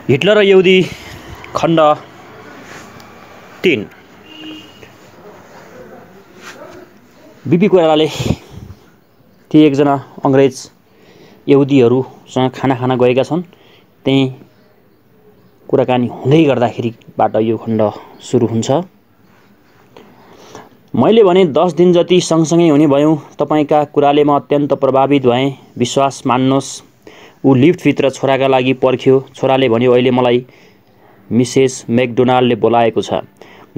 Hitler र यहुदी खण्ड 3। बिपी कोइरालाले ती एकजना अंग्रेज यहुदीहरूसँग खाना खान गएका छन्। त्यही कुराकानी हुँदै गर्दाखेरिबाट यो खण्ड सुरु हुन्छ। मैले भने 10 दिन जति सँगसँगै हुने भयौँ। तपाईका कुराले म अत्यन्त प्रभावित भएँ। विश्वास मान्नुहोस्, ऊ लिफ्टभित्र छोराका लागि पर्ख्यो। छोराले भन्यो, अहिले मलाई मिसेस मैकडोनाल्डले बोलाएको छ।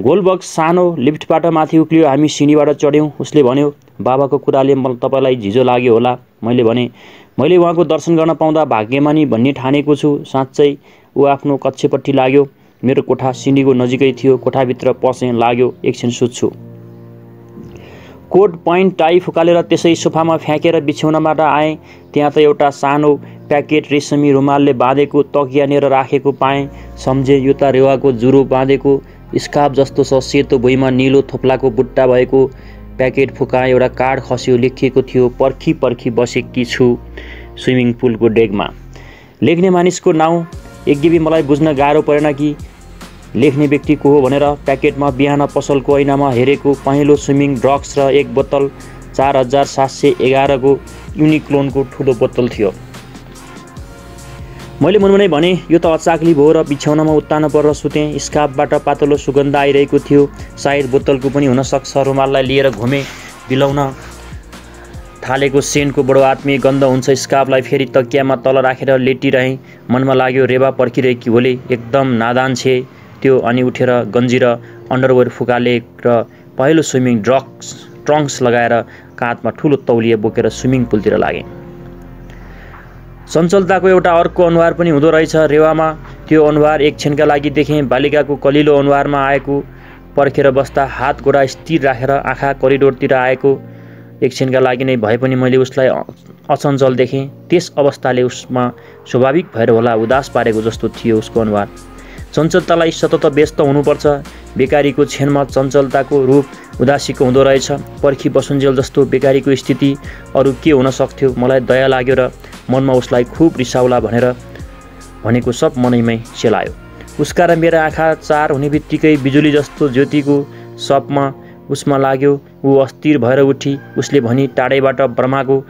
गोल्डबर्ग सानो लिफ्टबाट माथि उक्लियो। हामी सिँढीबाट चढ्यौँ। उसले भन्यो, बाबाको कुराले तपाईलाई झिजो लाग्यो होला। मैले भने, मैले उहाँको दर्शन गर्न पाउँदा भाग्यमानी भन्ने ठानेको छु। साँच्चै ऊ आफ्नो कक्षपट्टि लाग्यो। मेरो कोठा सिँढीको नजिकै थियो। कोठाभित्र पसेँ, लाग्यो एकछिन सुत्छु। कोट पैन्ट टाई फुकालेर त्यसै सोफामा फ्याँकेर बिछौनाबाट आएँ। त्यहाँ त एउटा सानो प्याकेट रेशमी रुमालले बाँधेको तकियानेर राखेको पाएँ। सम्झेँ यो त रेवाको जुरो बाँधेको स्कार्फ जस्तो छ। सेतो भुइँमा नीलो थोप्लाको बुट्टा भएको प्याकेट फुकाएँ। एउटा कार्ड खस्यो, लेखिएको थियो, पर्खी पर्खी बसेकी छु स्विमिङ पुलको डेगमा। लेख्ने मानिसको नाउँ एकदिबी मलाई बुझ्न गाह्रो परेन कि लेख्ने व्यक्ति को हो भनेर। प्याकेटमा बिहान पसलको ऐनामा हेरेको पहेँलो स्विमिङ ड्रग्स र एक बोतल 4711 को युनिक्लोनको ठुलो बोतल थियो। मैले मनमनै भने, यो त अचाक्ली भयो र बिछौनामा उत्तानो परेर सुतेँ। स्कार्फबाट पातलो सुगन्ध आइरहेको थियो। सायद बोतलको पनि हुन सक्छ। रुमाललाई लिएर घुमेँ। बिलाउन थालेको सेन्टको बडो आत्मीय गन्ध हुन्छ। स्कार्फलाई फेरि तकियामा तल राखेर लेटिरहेँ। मनमा लाग्यो, रेवा पर्खिरहेकी होले, एकदम नादान छे त्यो। अनि उठेर गन्जी र अन्डरवेयर फुकाले र पहेँलो स्विमिङ ट्रङ्क्स लगाएर काँधमा ठुलो तौलिया बोकेर स्विमिङ पुलतिर लागेँ। चञ्चलताको एउटा अर्को अनुहार पनि हुँदो रहेछ रेवामा। त्यो अनुहार एक क्षणका लागि देखेँ। बालिकाको कलिलो अनुहारमा आएको पर्खेर बस्दा हात गोडा स्थिर राखेर आँखा करिडोरतिर आएको एक क्षणका लागि नै भए पनि मैले उसलाई अचञ्चल देखेँ। त्यस अवस्थाले उसमा स्वाभाविक भएर होला उदास पारेको जस्तो थियो उसको अनुहार। चञ्चलतालाई सतत व्यस्त हुनुपर्छ। बेकारीको क्षणमा चञ्चलताको रूप उदासीको हुँदो रहेछ। पर्खी बसुन्जेल जस्तो बेकारीको स्थिति अरू के हुन सक्थ्यो। मलाई दया लाग्यो र मनमा उसलाई खुब रिसाउला भनेको सब मनैमै सेलायो। उसका र मेरा आँखा चार हुने बित्तिकै बिजुली जस्तो ज्योतिको सपमा उसमा लाग्यो। ऊ अस्थिर भएर उठी। उसले भनी, टाढैबाट ब्रह्माको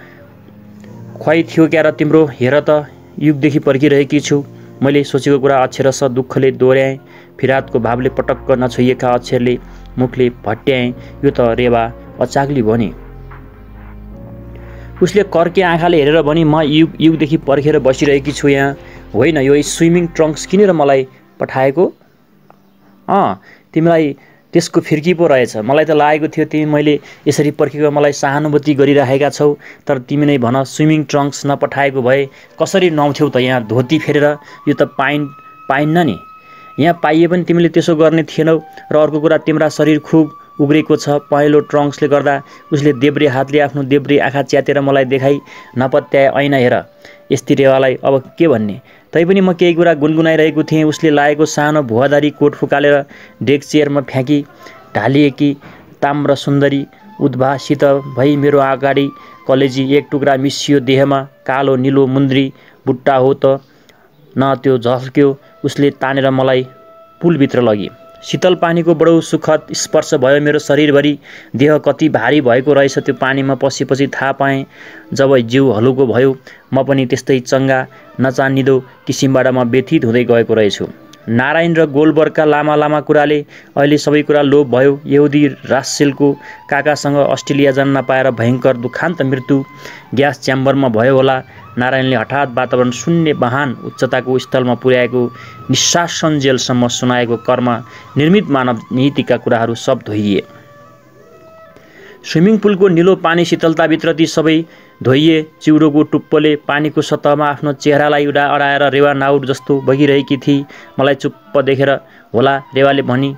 ख्वाइ थियो क्या र तिम्रो? हेर त, युगदेखि पर्खिरहेकी छु। मैले सोचेको कुरा अक्षरशः दुःखले दोहोर्याएँ। फिरातको भावले पटक्क नछोइएका अक्षरले मुखले भट्ट्याएँ। यो त रेवा अचाग्ली भयो नि। उसले कर्के आँखाले हेरेर भनी, म युगदेखि पर्खेर बसिरहेकी छु यहाँ। होइन, यो स्विमिङ ट्रङ्क्स किनेर मलाई पठाएको? तिमीलाई त्यसको फिर्की पो रहेछ। मलाई त लागेको थियो तिमी मैले यसरी पर्खेको मलाई सहानुभूति गरिरहेका छौ। तर तिमी नै भन, स्विमिङ ट्रङ्क्स नपठाएको भए कसरी नआउँथ्यौ त यहाँ धोती फेरेर? यो त पाइन्न नि। यहाँ पाइए पनि तिमीले त्यसो गर्ने थिएनौ। र अर्को कुरा, तिम्रा शरीर खुब उग्रेको छ। पहेँलो ट्रङ्क्सले गर्दा। उसले देब्रे हातले आफ्नो देब्रे आँखा च्यातेर मलाई देखाई, नपत्याए ऐना हेर। यस्ती रेवालाई अब के भन्ने? तैपनि म केही कुरा गुनगुनाइरहेको थिएँ। उसले लागेको सानो भुवादारी कोट फुकालेर डेस्क चेयरमा फ्याँकी ढालिएकी ताम्र सुन्दरी उद्भासित भई मेरो अगाडि कलेजी एक टुक्रा मिसियो देहमा कालो निलो मुन्द्री बुट्टा हो त न त्यो झल्क्यो। उसले तानेर मलाई पुलभित्र लगी। शीतल पानीको बडो सुखद स्पर्श भयो मेरो शरीरभरि। देह कति भारी भएको रहेछ त्यो पानीमा पसेपछि थाहा पाएँ। जब जिउ हलुको भयो, म पनि त्यस्तै चङ्गा नचानिदो किसिमबाट म व्यथित हुँदै गएको रहेछु। नारायण र गोल्डबर्गका लामा लामा कुराले अहिले सबै कुरा लोप भयो। यहुदी रास्सेलको काकासँग अस्ट्रेलिया जान नपाएर भयङ्कर दुखान्त मृत्यु ग्यास च्याम्बरमा भयो होला। नारायणले हठात वातावरण शून्य महान उच्चताको स्थलमा पुर्याएको निशासन जेलसम्म सुनाएको कर्म निर्मित मानव नीतिका कुराहरू सब धोइए। स्विमिङ पुलको निलो पानी शीतलताभित्र ती सबै धोइए। चिउरोको टुप्पोले पानीको सतहमा आफ्नो चेहरालाई अडाएर रेवा नाउर जस्तो बगिरहेकी थिई। मलाई चुप्प देखेर होला रेवाले भनी,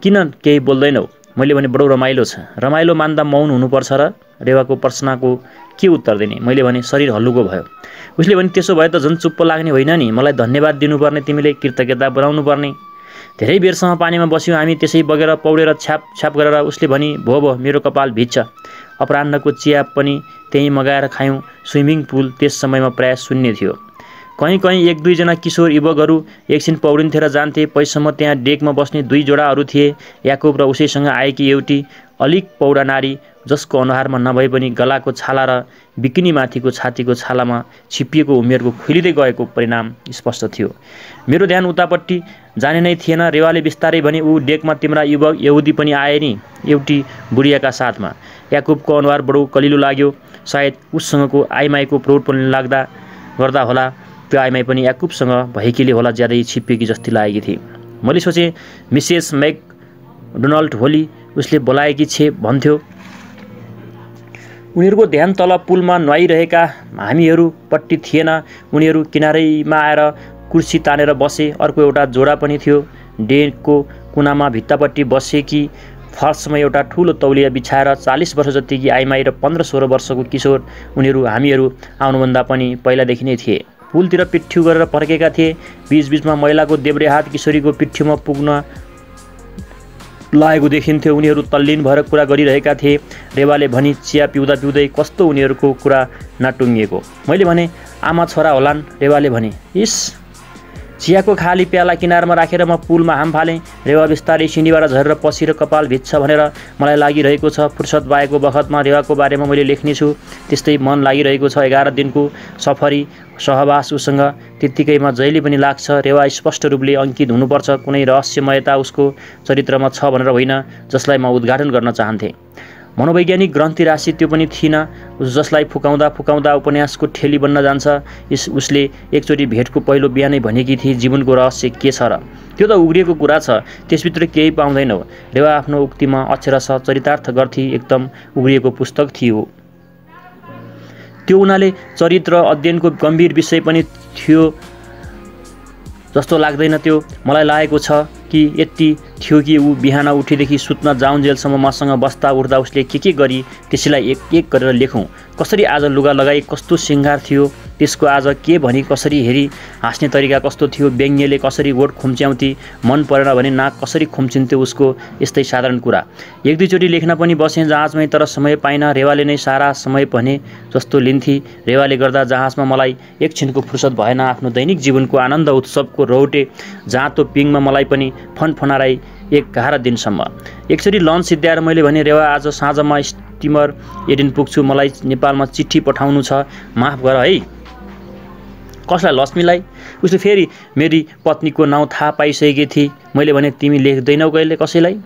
किन केही बोल्दैनौ? मैले भने, बडो रमाइलो छ। रमाइलो मान्दा मौन हुनुपर्छ र? रेवाको प्रश्नको के उत्तर दिने? मैले भने, शरीर हल्लुको भयो। उसले भने, त्यसो भए त झन् चुप्प लाग्ने होइन नि। मलाई धन्यवाद दिनुपर्ने, तिमीले कृतज्ञता बनाउनु पर्ने। धेरै बेरसम्म पानीमा बस्यौँ हामी। त्यसै बगेर पौडेर छ्याप छ्याप गरेर उसले भनी, भो मेरो कपाल भिज्छ। अपराह्नको चिया पनि त्यहीँ मगाएर खायौँ। स्विमिङ पुल त्यस समयमा प्राय शून्य थियो। कहीँ कहीँ एक दुईजना किशोर युवकहरू एकछिन पौडिन्थे र जान्थे। पैसम्म त्यहाँ डेकमा बस्ने दुई जोडाहरू थिए, याकुब र उसैसँग आएकी एउटी अलिक पौडा नारी, जसको अनुहारमा नभए पनि गलाको छाला र बिकिनीमाथिको छातीको छालामा छिप्पिएको उमेरको खुलिँदै गएको परिणाम स्पष्ट थियो। मेरो ध्यान उतापट्टि जाने नै थिएन। रेवाले बिस्तारै भने, ऊ डेकमा तिम्रा युवक यहुदी पनि आए नि, एउटी बुढियाका साथमा। याकुबको अनुहार बडो कलिलो लाग्यो। सायद उससँगको आइमाईको प्रौढ पनि गर्दा होला। त्यो आइमाई पनि याकुबसँग भएकीले होला ज्यादै छिप्पिएकी जस्तै लागेकी थिए। मैले सोचेँ, मिसेस मैकडोनाल्ड होली उसले बोलाएकी छे भन्थ्यो। उनीहरूको ध्यान तल पुलमा नुहाइरहेका हामीहरूपट्टि थिएन। उनीहरू किनारैमा आएर कुर्सी तानेर बसे। अर्को एउटा जोडा पनि थियो। डेकको कुनामा भित्तापट्टि बसेकी फर्समा एउटा ठुलो तौलिया बिछाएर 40 वर्ष जतिकी आइमाई र 15-16 वर्षको किशोर। उनीहरू हामीहरू आउनुभन्दा पनि पहिलादेखि नै थिए। पुलतिर पिठ्यु गरेर फर्केका थिए। बीचबीचमा महिलाको देब्रे हात किशोरीको पिठ्युमा पुग्न लागेको देखिन्थ्यो। उनीहरू तल्लीन भएर कुरा गरिरहेका थिए। रेवाले भनी, चिया पिउँदा पिउँदै कस्तो उनीहरूको कुरा नटुङ्गिएको। मैले भने, आमा छोरा होलान्। रेवाले भने, इस। चियाको खाली प्याला किनारमा राखेर म पुलमा हाम फालेँ। रेवा बिस्तारै सिँढीबाट झरेर पसिर कपाल भिज्छ भनेर मलाई लागिरहेको छ। फुर्सद पाएको बखतमा रेवाको बारेमा मैले लेख्नेछु। त्यस्तै मन लागिरहेको छ। 11 दिनको सफरी सहवास उसँग त्यत्तिकैमा जहिले पनि लाग्छ। रेवा स्पष्ट रूपले अङ्कित हुनुपर्छ। कुनै रहस्यमयता उसको चरित्रमा छ भनेर होइन, जसलाई म उद्घाटन गर्न चाहन्थेँ। मनोवैज्ञानिक ग्रन्थि राशि त्यो पनि थिइन, जसलाई फुकाउँदा फुकाउँदा उपन्यासको ठेली बन्न जान्छ। उसले एकचोटि भेटको पहिलो बिहानै भनेकी थिए, जीवनको रहस्य के छ र? त्यो त उग्रिएको कुरा छ, त्यसभित्र केही पाउँदैनौ। रेवा आफ्नो उक्तिमा अक्षरशः चरितार्थ गर्थी। एकदम उग्रिएको पुस्तक थियो त्यो। उनले चरित्र अध्ययनको गम्भीर विषय पनि थियो जस्तो लाग्दैन त्यो। मलाई लागेको छ कि यति थियो कि ऊ बिहान उठेदेखि सुत्न जाउन्जेलसम्म मसँग बस्दा उठ्दा उसले के गरी त्यसैलाई एक एक गरेर लेखौँ। कसरी आज लुगा लगाई, कस्तो सिँगार थियो त्यसको, आज के भनी कसरी हेरी, हाँस्ने तरिका कस्तो थियो, व्यङ्ग्यले कसरी ओठ खुम्च्याउँथे, मन परेन भने नाक कसरी खुम्चिन्थ्यो उसको, यस्तै साधारण कुरा। एक दुईचोटि लेख्न पनि बसेँ जहाजमै, तर समय पाइन। रेवाले नै सारा समय भने जस्तो लिन्थी। रेवाले गर्दा जहाजमा मलाई एकछिनको फुर्सद भएन। आफ्नो दैनिक जीवनको आनन्द उत्सवको रौटे जाँतो पिङमा मलाई पनि फनफनाराई 11 दिनसम्म। एकचोटि लन्च सिद्ध्याएर मैले भने, रेवा आज साँझमा स्टिमर एडिन पुग्छु, मलाई नेपालमा चिठी पठाउनु छ, माफ गर है। कसलाई? लक्ष्मीलाई। उसले फेरि मेरी पत्नीको नाउँ थाहा पाइसकेकी थिए। मैले भने, तिमी लेख्दैनौ कहिले कसैलाई?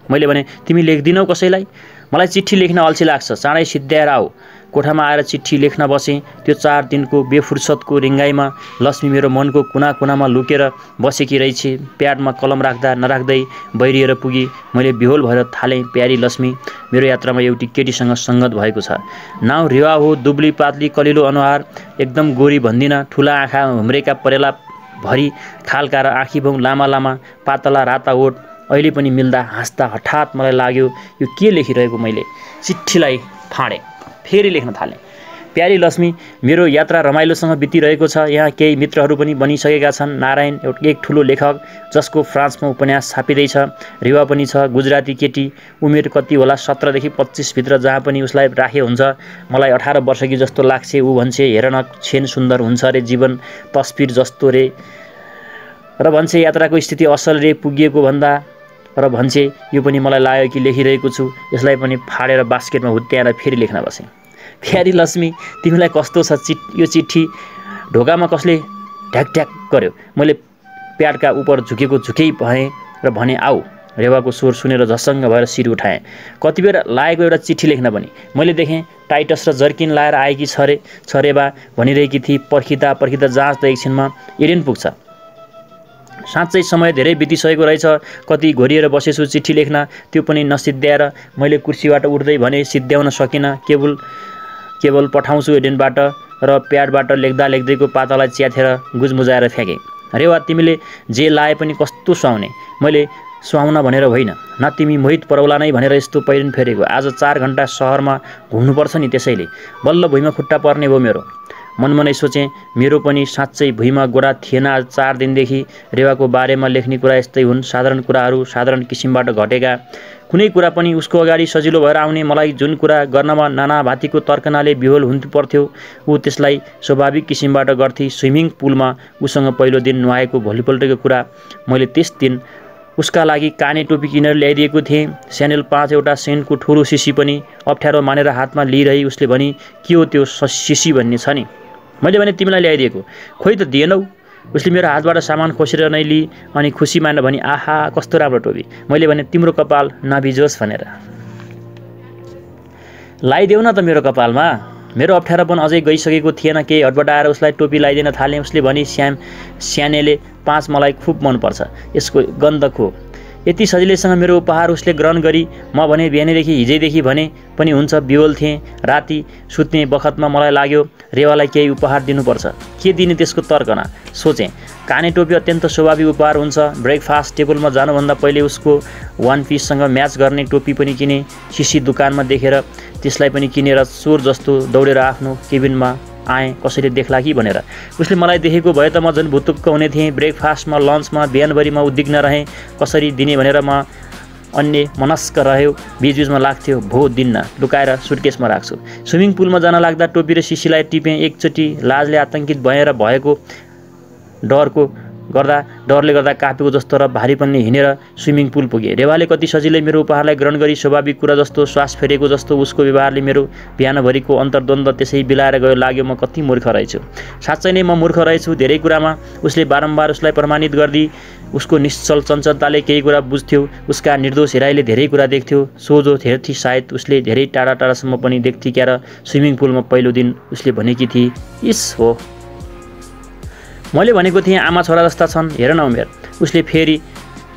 मैले भने, तिमी लेख्दिनौ कसैलाई? मलाई चिठी लेख्न अल्छी लाग्छ। चाँडै सिद्ध्याएर आऊ। कोठामा आएर चिठी लेख्न बसेँ। त्यो 4 दिनको बेफुर्सदको रिङ्गाइमा लक्ष्मी मेरो मनको कुना कुनामा लुकेर बसेकी रहेछ। प्याडमा कलम राख्दा नराख्दै बैरिएर पुगी। मैले बिहोल भएर थालेँ, प्यारी लक्ष्मी मेरो यात्रामा एउटी केटीसँग सङ्गत भएको छ। नाउँ रेवा हो। दुब्ली पातली कलिलो अनुहार, एकदम गोरी भन्दिनँ। ठुला आँखा, हुम्रेका परेला भरी खालका र आँखीभौँ लामा लामा, पातला राता ओठ। अहिले पनि मिल्दा हाँस्दा हठात मलाई लाग्यो यो के लेखिरहेको। मैले चिठीलाई फाँडेँ, फेरि लेख्न थालेँ। प्यारी लक्ष्मी, मेरो यात्रा रमाइलोसँग बितिरहेको छ। यहाँ केही मित्रहरू पनि बनिसकेका छन्। नारायण एक ठुलो लेखक जसको फ्रान्समा उपन्यास छापिँदैछ। रेवा पनि छ, गुजराती केटी। उमेर कति होला, 17 देखि 25 भित्र, जहाँ पनि उसलाई राखे हुन्छ। मलाई 18 वर्षकी जस्तो लाग्छ। ऊ भन्छे, हेर न छेन सुन्दर हुन्छ रे, जीवन तस्बिर जस्तो रे, र भन्छे यात्राको स्थिति असल रे, पुगिएको भन्दा, र भन्छे यो पनि मलाई लाग्यो कि लेखिरहेको छु। यसलाई पनि फाडेर बास्केटमा हुत्याएर फेरि लेख्न बसेँ। प्यारी लक्ष्मी, तिमीलाई कस्तो छ? यो चिठी ढोकामा कसले ढ्याक ढ्याक गर्यो। मैले प्याडका उपर झुकेको झुकै भएँ र भने, आऊ। रेवाको स्वर सुनेर झसङ्ग भएर शिर उठाएँ। कति बेर लागेको एउटा चिठी लेख्न पनि। मैले देखेँ टाइटस र जर्किन लाएर आएकी छरेवा भनिरहेकी थिए। पर्खिँदा पर्खिँदा जहाज त एकछिनमा एडेन पुग्छ। साँच्चै समय धेरै बितिसकेको रहेछ। कति घोरिएर बसेछु चिठी लेख्न, त्यो पनि नसिद्ध्याएर। मैले कुर्सीबाट उठ्दै भने, सिद्ध्याउन सकिनँ, केवल पठाउँछु एडेनबाट, र प्याडबाट लेख्दा लेख्दैको पातालाई च्याथेर गुजमुजाएर फ्याँकेँ। रेवा, तिमीले जे लाए पनि कस्तो सुहाउने। मैले सुहाउन भनेर होइन, न तिमी मोहित परौला नै भनेर यस्तो पहिरिन फेरेको। आज 4 घण्टा सहरमा घुम्नुपर्छ नि, त्यसैले बल्ल भुइँमा खुट्टा पर्ने भयो मेरो। मनमनै सोचेँ मेरो पनि साँच्चै भुइँमा गोरा थिएन। आज 4 दिनदेखि रेवाको बारेमा लेख्ने कुरा यस्तै हुन्, साधारण कुराहरू साधारण किसिमबाट घटेका। कुनै कुरा पनि उसको अगाडि सजिलो भएर आउने, मलाई जुन कुरा गर्नमा नाना भाँतीको तर्कनाले विह्वल हुनु पर्थ्यो ऊ त्यसलाई स्वाभाविक किसिमबाट गर्थे। स्विमिङ पुलमा उसँग पहिलो दिन नुहाएको भोलिपल्टको कुरा। मैले त्यस दिन उसका लागि काने टोपी किनेर ल्याइदिएको थिएँ। स्यानेल 5 एउटा सेन्टको ठुलो सिसी पनि। अप्ठ्यारो मानेर हातमा लिइरही उसले भनी, के हो त्यो सिसी भन्ने छ नि? मैले भने तिमीलाई ल्याइदिएको। खोइ त दिएनौ। उसले मेरो हातबाट सामान खोसेर नै लिई अनि खुसी मानेर भनी, आहा कस्तो राम्रो टोपी। मैले भने तिम्रो कपाल नभिजोस् भनेर। लगाइदेऊ न त मेरो कपालमा। मेरो अप्ठ्यारोपन अझै गइसकेको थिएन। केही हटबटाएर उसलाई टोपी लगाइदिन थालेँ। उसले भनी, स्यानेले 5 मलाई खुब मनपर्छ, यसको गन्ध खो। यति सजिलैसँग मेरो उपहार उसले ग्रहण गरी। म भने बिहानैदेखि हिजैदेखि भने पनि हुन्छ बिवल थिएँ। राति सुत्ने बखतमा मलाई लाग्यो रेवालाई केही उपहार दिनुपर्छ। के दिने त्यसको तर्कना सोचेँ। काने टोपी अत्यन्त स्वाभाविक उपहार हुन्छ। ब्रेकफास्ट टेबलमा जानुभन्दा पहिले उसको वान पिससँग म्याच गर्ने टोपी पनि किने। सिसी दुकानमा देखेर त्यसलाई पनि किनेर चोर जस्तो दौडेर आफ्नो केबिनमा आएँ, कसैले देख्ला कि भनेर। उसले मलाई देखेको भए त म झन् भुतुक्क हुने थिएँ। ब्रेकफास्टमा, लन्चमा, बिहानभरि म उद्विग्न रहेँ कसरी दिने भनेर। म अन्य मनस्क रह्यो। बीचबीचमा लाग्थ्यो भो दिन्न, लुकाएर सुटकेसमा राख्छु। स्विमिङ पुलमा जान लाग्दा टोपी र सिसीलाई टिपेँ। एकचोटि लाजले आतंकित भएर भएको डरले गर्दा कापेको जस्तो र भारीपनले हिँडेर स्विमिङ पुल पुगे। रेवाले कति सजिलै मेरो उपहारलाई ग्रहण गरी स्वाभाविक कुरा जस्तो, श्वास फेरेको जस्तो उसको व्यवहारले मेरो बिहानभरिको अन्तर्द्वन्द त्यसै बिलाएर गयो। लाग्यो म कति मूर्ख रहेछु। साँच्चै नै म मूर्ख रहेछु धेरै कुरामा। उसले बारम्बार उसलाई प्रमाणित गर्दी। उसको निश्चल चञ्चलताले केही कुरा बुझ्थ्यो। उसका निर्दोष हेराइले धेरै कुरा देख्थ्यो। सोझो हेर्थी सायद उसले धेरै टाढा टाढासम्म पनि देख्थे क्यार। स्विमिङ पुलमा पहिलो दिन उसले भनेकी थिए, इस हो। मैले भनेको थिएँ आमा छोरा जस्ता छन्, हेर न उमेर। उसले फेरि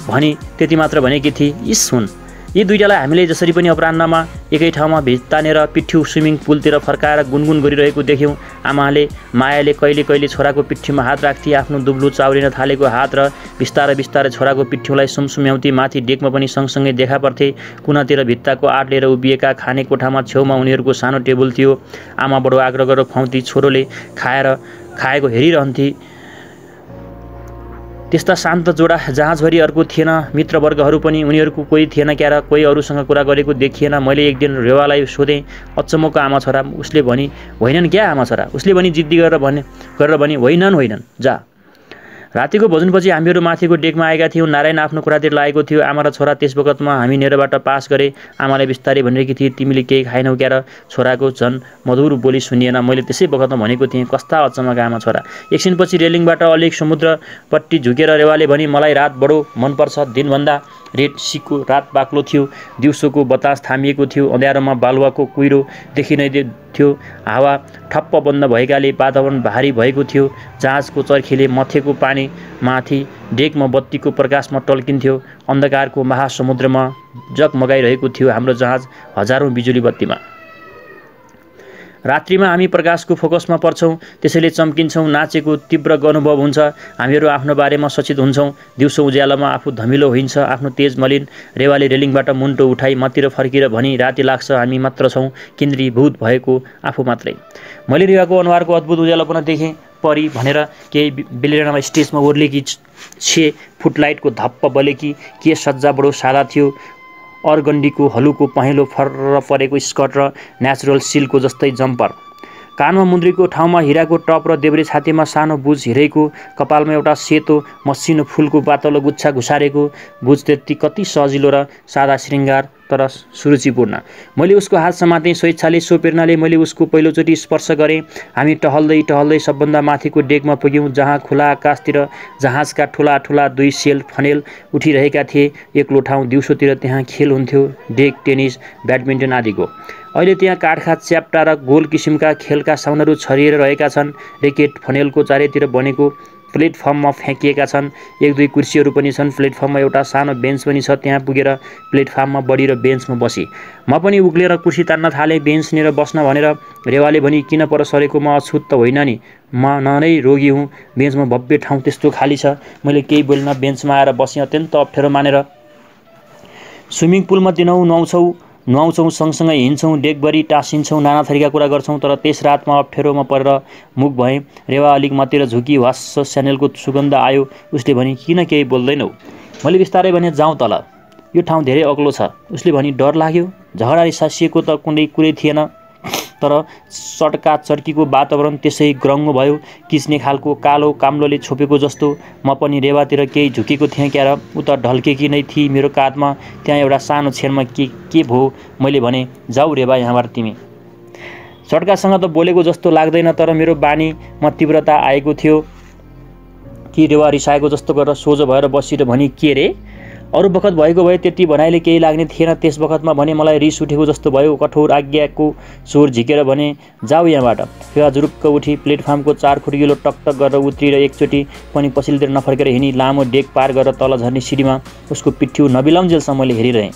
भनी त्यति मात्र भनेकी थिए, इस हुन्। यी दुईटालाई हामीले जसरी पनि अपराह्नमा एकै ठाउँमा भिज तानेर पिठ्यू स्विमिङ पुलतिर फर्काएर गुनगुन गरिरहेको देख्यौँ। आमाले मायाले कहिले कहिले छोराको पिठ्यूमा हात राख्थे। आफ्नो दुब्लो चाउरिन थालेको हात र बिस्तारै बिस्तारै छोराको पिठ्यूलाई सुमसुम्याउँथे। माथि डेकमा पनि सँगसँगै देखा पर्थे। कुनातिर भित्ताको आँट लिएर उभिएका खाने कोठामा छेउमा उनीहरूको सानो टेबल थियो। आमा बडो आग्रह गरेर खुवाउँथे। छोरोले खाएको हेरिरहन्थे। त्यस्ता शान्त जोडा जहाजभरि अर्को थिएन। मित्रवर्गहरू पनि उनीहरूको कोही थिएन क्यार। कोही अरूसँग कुरा गरेको देखिएन। मैले एक दिन रेवालाई सोधेँ, अचम्मको आमा छोरा? उसले भनी, होइनन् क्या आमा छोरा? उसले पनि जिद्दी गरेर भनी, होइनन् जा। रातिको भोजनपछि हामीहरू माथिको डेकमा आएका थियौँ। नारायण आफ्नो कुरातिर लागेको थियो। आमा र छोरा त्यस बखतमा हामी नेरबाट पास गरे। आमाले बिस्तारै भनिरहेकी थिए, तिमीले केही खाएनौ क्यार? छोराको झन् मधुर बोली सुनिएन। मैले त्यसै बखतमा भनेको थिएँ, कस्ता अचम्मका आमा छोरा। एकछिनपछि रेलिङबाट अलिक समुद्रपट्टि झुकेर रेवाले भनी, मलाई रात बडो मनपर्छ। दिनभन्दा रेड सीको रात बाक्लो थियो। दिउँसोको बतास थामिएको थियो। अँध्यारोमा बालुवाको कुहिरो देखिँदैथ्यो। हावा ठप्प बन्द भएकाले वातावरण भारी भएको थियो। जहाजको चर्खीले मथेको पानी माथि डेकमा बत्तीको प्रकाशमा टल्किन्थ्यो। अन्धकारको महासमुद्रमा जगमगाइरहेको थियो हाम्रो जहाज हजारौँ बिजुली बत्तीमा। रात्रिमा हामी प्रकाशको फोकसमा पर्छौँ, त्यसैले चम्किन्छौँ। नाचेको तीव्र अनुभव हुन्छ। हामीहरू आफ्नो बारेमा सचेत हुन्छौँ। दिउँसो उज्यालोमा आफू धमिलो होइन्छ, आफ्नो तेज मलिन। रेवाले रेलिङबाट मुन्टो उठाई मतिर फर्किएर भनी, राति लाग्छ हामी मात्र छौँ, केन्द्रीभूत भएको आफू मात्रै। मैले रेवाको अनुहारको अद्भुत उज्यालोपना देखेँ। परी भनेर केही बेलेरमा स्टेजमा ओर्लेकी 6 फुट लाइटको धप्प बलेकी। के सज्जा बडो सादा थियो। अर्गन्डीको हलुको पहेँलो फर्र परेको स्कर्ट र नेचुरल सिल्कको जस्तै जम्पर। कानमा मुन्द्रीको ठाउँमा हिराको टप र देब्रे छातीमा सानो बुझ हिरेको। कपालमा एउटा सेतो मसिनो फुलको पातलो गुच्छा घुसारेको। बुझ त्यति कति सजिलो र सादा श्रृङ्गार, तर सुरुचिपूर्ण। मैले उसको हात समातेँ। स्वेच्छाले सो प्रेरणाले मैले उसको पहिलोचोटि स्पर्श गरेँ। हामी टहल्दै टहल्दै सबभन्दा माथिको डेकमा पुग्यौँ, जहाँ खुला आकाशतिर जहाजका ठुला ठुला 2 सेल फनेल उठिरहेका थिए। एक्लो ठाउँ। दिउँसोतिर त्यहाँ खेल हुन्थ्यो, डेक टेनिस, ब्याडमिन्टन आदिको। अहिले त्यहाँ काठका च्याप्टा र गोल किसिमका खेलका साउनहरू छरिएर रहेका छन्। रेकेट फनेलको चारैतिर बनेको प्लेटफर्ममा फ्याँकिएका छन्। 1-2 कुर्सीहरू पनि छन्। प्लेटफर्ममा एउटा सानो बेन्च पनि छ। त्यहाँ पुगेर प्लेटफर्ममा बढी र बेन्चमा बसेँ। म पनि उक्लेर कुर्सी तान्न थालेँ, बेन्च लिएर बस्न भनेर। रेवाले भनी, किन पर सरेको? म अछुत त होइन नि, म नै रोगी हुँ। बेन्चमा भव्य ठाउँ त्यस्तो खाली छ। मैले केही बोल्न बेन्चमा आएर बसेँ, अत्यन्त अप्ठ्यारो मानेर। स्विमिङ पुलमा दिनहुँ नुहाउँछौ नुहाउँछौँ, सँगसँगै हिँड्छौँ, डेकभरि टाँसिन्छौँ, नाना थरीका कुरा गर्छौँ। तर त्यस रातमा अप्ठ्यारोमा परेर मुख भएँ। रेवा अलिक मतिर झुकी, वास्स स्यानेलको सुगन्ध आयो। उसले भनी, किन केही बोल्दैनौ? मैले बिस्तारै भने, जाउँ तल, यो ठाउँ धेरै अग्लो छ। उसले भनी, डर लाग्यो? झगडा रिसासिएको त कुनै कुरै थिएन, तर चड्का चड्कीको वातावरण त्यसै ग्रङ्गो भयो, किच्ने खालको कालो काम्लोले छोपेको जस्तो। म पनि रेवातिर केही झुकेको थिएँ क्यार। उ त ढल्केकी नै थिई मेरो काँधमा। त्यहाँ एउटा सानो छेनमा के भयो? मैले भने, जाऊ रेवा यहाँबाट तिमी। चड्कासँग त बोलेको जस्तो लाग्दैन, तर मेरो बानीमा तीव्रता आएको थियो कि रेवा रिसाएको जस्तो गरेर सोझो भएर बसिएर भनी, के रे? अरू बखत भएको भए त्यति भनाइले केही लाग्ने थिएन। त्यस बखतमा भने मलाई रिस उठेको जस्तो भयो। कठोर आज्ञाको स्वर झिकेर भने, जाऊ यहाँबाट। रेवा जुरुक्क उठी प्लेटफर्मको 4 खुड्किलो टकटक गरेर उत्रिएर एकचोटि पनि पछिल्तिर नफर्केर हिँडी लामो डेक पार गरेर तल झर्ने सिँढीमा उसको पिठ्यु नबिलाउन्जेलसम्म मैले हेरिरहेँ।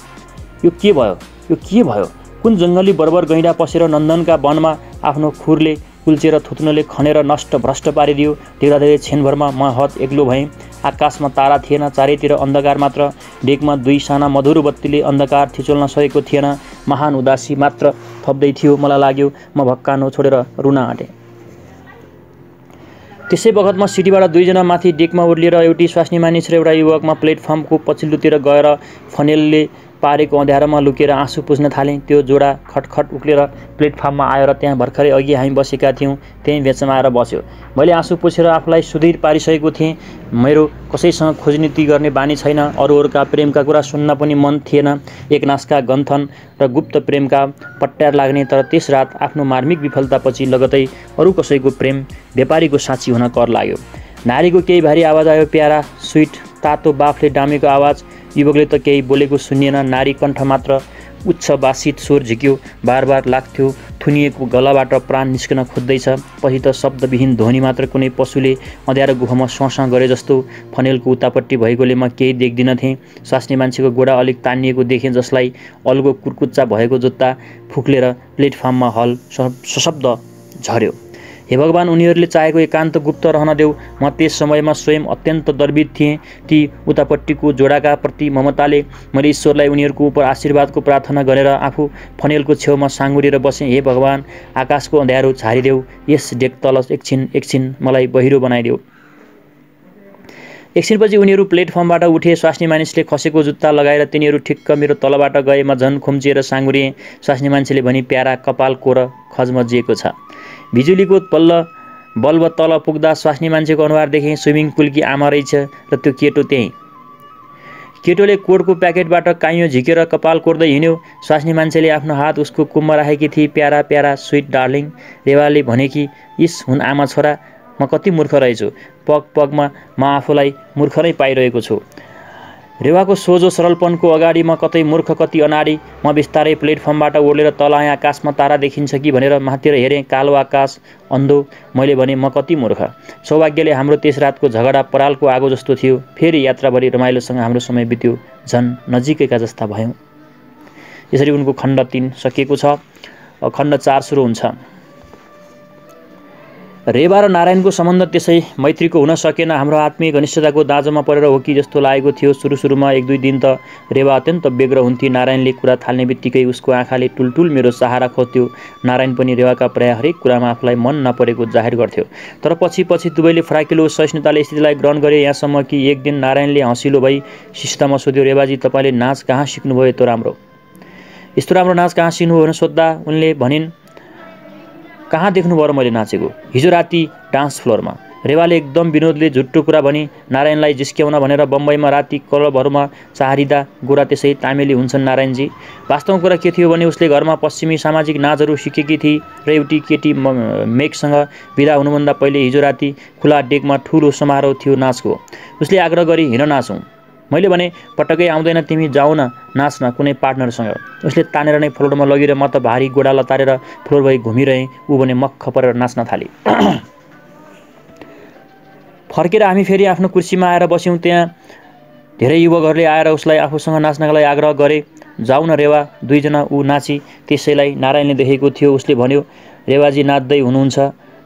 यो के भयो? यो के भयो? कुन जङ्गली बर्बर गैँडा पसेर नन्दनका वनमा आफ्नो खुरले कुल्चेर थुत्नले खनेर नष्ट भ्रष्ट पारिदियो। देख्दाखेरि क्षणभरमा म हत एक्लो भएँ। आकाशमा तारा थिएन, चारैतिर अन्धकार मात्र। डेकमा 2 साना मधुरो बत्तीले अन्धकार थिचोल्न सकेको थिएन। महान उदासी मात्र थप्दै थियो। मलाई लाग्यो म भक्कानो छोडेर रुन आँटेँ। त्यसै बखतमा सिटीबाट 2 जना माथि डेकमा ओर्लिएर एउटी स्वास्नी मानिस र एउटा युवकमा प्लेटफर्मको पछिल्लोतिर गएर फनेलले पारेको अँध्यारोमा लुकेर आँसु पुज्न थालेँ। त्यो जोडा खटखट उक्लेर प्लेटफर्ममा आयो र त्यहाँ भर्खरै अघि हामी बसेका थियौँ त्यहीँ बेचमा आएर बस्यो। मैले आँसु पुछेर आफूलाई सुधीर पारिसकेको थिएँ। मेरो कसैसँग खोजनीति गर्ने बानी छैन। अरूहरूका प्रेमका कुरा सुन्न पनि मन थिएन। एकनासका गन्थन र गुप्त प्रेमका पट्यार लाग्ने। तर त्यस रात आफ्नो मार्मिक विफलतापछि लगतै अरू कसैको प्रेम व्यापारीको साँची हुन कर लाग्यो। नारीको केही भारी आवाज आयो, प्यारा, स्विट, तातो बाफले डामेको आवाज। युवकले त केही बोलेको सुनिएन। नारी कण्ठ मात्र उच्च बासित स्वर झिक्यो। बार बार लाग्थ्यो थुनिएको गलाबाट प्राण निस्कन खोज्दैछ। पछि त शब्दविहीन ध्वनि मात्र। कुनै पशुले अँध्यारो गुफामा स्वासा गरे जस्तो। फनेलको उतापट्टि भएकोले म केही देख्दिनथेँ। स्वास्नी मान्छेको गोडा अलिक तानिएको देखेँ, जसलाई अल्गो कुर्कुच्चा भएको जुत्ता फुक्लेर प्लेटफर्ममा हल सशब्द झर्यो। हे भगवान्, उनीहरूले चाहेको एकान्त गुप्त रहन देऊ। म त्यस समयमा स्वयं अत्यन्त दर्बित थिएँ। ती उतापट्टिको जोडाका प्रति ममताले मैले ईश्वरलाई उनीहरूको उप आशीर्वादको प्रार्थना गरेर आफू फनेलको छेउमा साँगुरिएर बसेँ। हे भगवान्, आकाशको अँध्यारो छारिदेऊ। यस डेक तल एकछिन मलाई बहिरो बनाइदेऊ। एकछिनपछि उनीहरू प्लेटफर्मबाट उठे। स्वास्नी मानिसले खसेको जुत्ता लगाएर तिनीहरू ठिक्क मेरो तलबाट गए। म झन् खुम्चिएर साँगुरिएँ। स्वास्नी मान्छेले भनी, प्यारा, कपाल कोर, खजमजिएको छ। बिजुलीको बल्ब तल पुग्दा स्वास्नी मान्छेको अनुहार देखेँ। स्विमिङ पुलकी आमा रहेछ र त्यो केटो त्यहीँ। केटोले कोटको प्याकेटबाट काइयो झिकेर कपाल कोर्दै हिँड्यो। स्वास्नी मान्छेले आफ्नो हात उसको कुममा राखेकी थिए। प्यारा प्यारा, स्विट डार्लिङ। रेवाले भने कि इस हुन आमा छोरा, म कति मूर्ख रहेछु। पग पगमा म आफूलाई मूर्ख नै पाइरहेको छु। रेवाको सोझो सरलपनको अगाडि म कतै मूर्ख, कति अनाडी। म बिस्तारै प्लेटफर्मबाट ओर्लेर तल आएँ। आकाशमा तारा देखिन्छ कि भनेर माथितिर हेरेँ। कालो आकाश, अन्धो। मैले भने, म कति मूर्ख। सौभाग्यले हाम्रो त्यस रातको झगडा परालको आगो जस्तो थियो। फेरि यात्राभरि रमाइलोसँग हाम्रो समय बित्यो। झन् नजिकैका जस्ता भयौँ। यसरी उनको खण्ड 3 सकिएको छ। खण्ड 4 सुरु हुन्छ। रेवा र नारायणको सम्बन्ध त्यसै मैत्रीको हुन सकेन। हाम्रो आत्मीय घनिष्ठताको दाँजोमा परेर हो कि जस्तो लागेको थियो। सुरुमा 1-2 दिन त रेवा अत्यन्त व्यग्र हुन्थी। नारायणले कुरा थाल्ने बित्तिकै उसको आँखाले टुलटुल मेरो सहारा खोज्थ्यो। नारायण पनि रेवाका प्राय हरेक कुरामा आफूलाई मन नपरेको जाहेर गर्थ्यो। तर पछि दुवैले फराकिलो सहिष्णुताले स्थितिलाई ग्रहण गरे। यहाँसम्म कि एक दिन नारायणले हँसिलो भई शिष्टमा सोध्यो, रेवाजी, तपाईँले नाच कहाँ सिक्नुभयो यस्तो राम्रो नाच कहाँ सिक्नुभयो भनेर सोद्धा उनले भनिन्, कहाँ देख्नुभयो र मैले नाचेको? हिजो राति डान्स फ्लोरमा। रेवाले एकदम विनोदले झुट्टो कुरा भनी नारायणलाई जिस्क्याउन भनेर बम्बईमा राति क्लबहरूमा चाहरिँदा गोरा त्यसै तामेली हुन्छन् नारायणजी। वास्तवमा कुरा के थियो भने उसले घरमा पश्चिमी सामाजिक नाचहरू सिकेकी थिए र एउटी केटी मेघसँग बिदा हुनुभन्दा पहिले हिजो राति खुला डेकमा ठुलो समारोह थियो नाचको। उसले आग्रह गरी, हिँड नाचौँ। मैले भने, पटक्कै आउँदैन, तिमी जाऊ न नाच्न कुनै पार्टनरसँग। उसले तानेर नै फ्लोरमा लगिएर म त भारी गोडा लतारेर फ्लोर भई घुमिरहेँ। ऊ भने मक्ख परेर नाच्न थाली। फर्केर हामी फेरि आफ्नो कुर्सीमा आएर बस्यौँ। त्यहाँ धेरै युवकहरूले आएर उसलाई आफूसँग नाच्नका लागि आग्रह गरे। जाऊ न रेवा। 2 जना ऊ नाची। त्यसैलाई नारायणले देखेको थियो। उसले भन्यो, रेवाजी नाच्दै हुनुहुन्छ,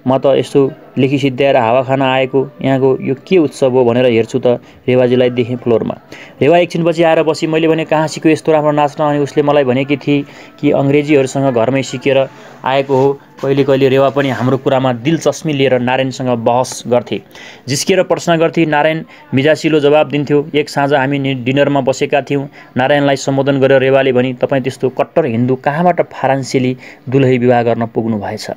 म त यस्तो लेखी सिद्ध्याएर हावा खान आएको यहाँको यो के उत्सव हो भनेर हेर्छु त रेवाजीलाई देखेँ फ्लोरमा। रेवा एकछिनपछि आएर बसी। मैले भने कहाँ सिक्यो यस्तो राम्रो नाच्न? अनि उसले मलाई भनेकी थिए कि अङ्ग्रेजीहरूसँग घरमै सिकेर आएको हो। कहिले कहिले रेवा पनि हाम्रो कुरामा दिलचस्पी लिएर नारायणसँग बहस गर्थे, जिस्किएर प्रश्न गर्थे। नारायण मिजासिलो जवाब दिन्थ्यो। एक साँझ हामी डिनरमा बसेका थियौँ। नारायणलाई सम्बोधन गरेर रेवाले भनी, तपाईँ त्यस्तो कट्टर हिन्दू कहाँबाट फ्रान्सेली दुलही विवाह गर्न पुग्नु भएछ?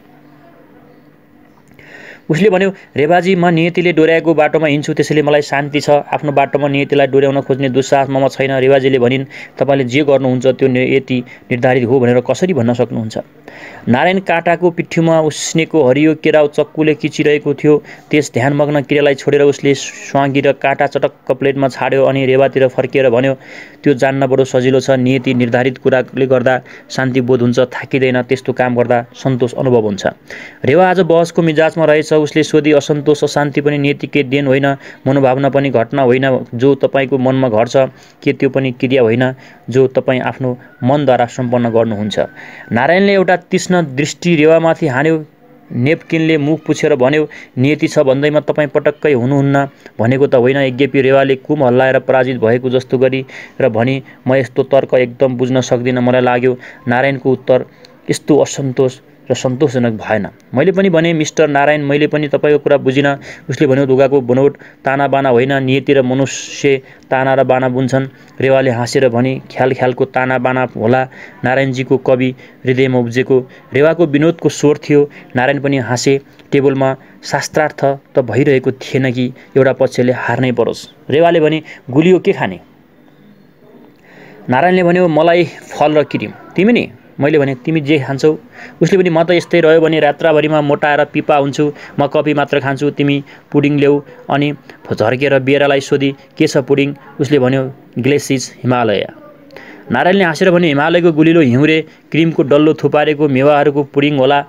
उसले भन्यो, रेवाजी, म नियतिले डोर्याएको बाटोमा हिँड्छु, त्यसैले मलाई शान्ति छ। आफ्नो बाटोमा नियतिलाई डोर्याउन खोज्ने दुस्साहस ममा छैन। रेवाजीले भनिन्, तपाईँले जे गर्नुहुन्छ त्यो नियति निर्धारित हो भनेर कसरी भन्न सक्नुहुन्छ? नारायण काँटाको पिठ्युमा उस्नेको हरियो केरा चक्कुले किचिरहेको थियो। त्यस ध्यानमग्न क्रियालाई छोडेर उसले स्वाँगी र काँटा चटक्क प्लेटमा छाड्यो अनि रेवातिर फर्किएर भन्यो, त्यो जान्न बडो सजिलो छ। नियति निर्धारित कुराले गर्दा शान्ति बोध हुन्छ, थाकिँदैन। त्यस्तो काम गर्दा सन्तोष अनुभव हुन्छ। रेवा आज बहसको मिजाजमा रहेछ। उसले सोधी, असन्तोष अशान्ति पनि नियतिकै देन होइन? मनोभावना पनि घटना होइन जो तपाईँको मनमा घट्छ? के त्यो पनि क्रिया होइन जो तपाईँ आफ्नो मनद्वारा सम्पन्न गर्नुहुन्छ? नारायणले एउटा तीक्ष्ण दृष्टि रेवामाथि हान्यो। नेपकिनले मुख पुछेर भन्यो, नियति छ भन्दैमा तपाईँ पटक्कै हुनुहुन्न भनेको त होइन? यज्ञपि रेवाले कुम हल्लाएर पराजित भएको जस्तो गरी र भनी, म यस्तो तर्क एकदम बुझ्न सक्दिनँ। मलाई लाग्यो नारायणको उत्तर यस्तो असन्तोष र सन्तोषजनक भएन। मैले पनि भने, मिस्टर नारायण, मैले पनि तपाईँको कुरा बुझिनँ। उसले भन्यो, ढुगाको बनोट ताना बाना होइन, नियति र मनुष्य ताना र बाना बुन्छन्। रेवाले हाँसेर भनी, ख्याल ख्यालको ताना बाना होला नारायणजीको कवि हृदयमा उब्जेको। रेवाको विनोदको स्वर थियो। नारायण पनि हाँसे। टेबलमा शास्त्रार्थ त भइरहेको थिएन कि एउटा पक्षले हार्नै परोस्। रेवाले भने, गुलियो के खाने? नारायणले भन्यो, मलाई फल र क्रिम। तिमी नि? मैले भने, तिमी जे खान्छौ? उसले पनि, म त यस्तै रह्यो भने रात्राभरिमा मोटाएर पिपा हुन्छु। म कफी मात्र खान्छु। तिमी पुडिङ ल्याऊ। अनि झर्केर बियरालाई सोधी, के छ पुडिङ? उसले भन्यो, ग्लेसिस हिमालय। नारायणले हाँसेर भन्यो, हिमालयको गुलिलो हिउँरे क्रिमको डल्लो थुपारेको मेवाहरूको पुडिङ होला।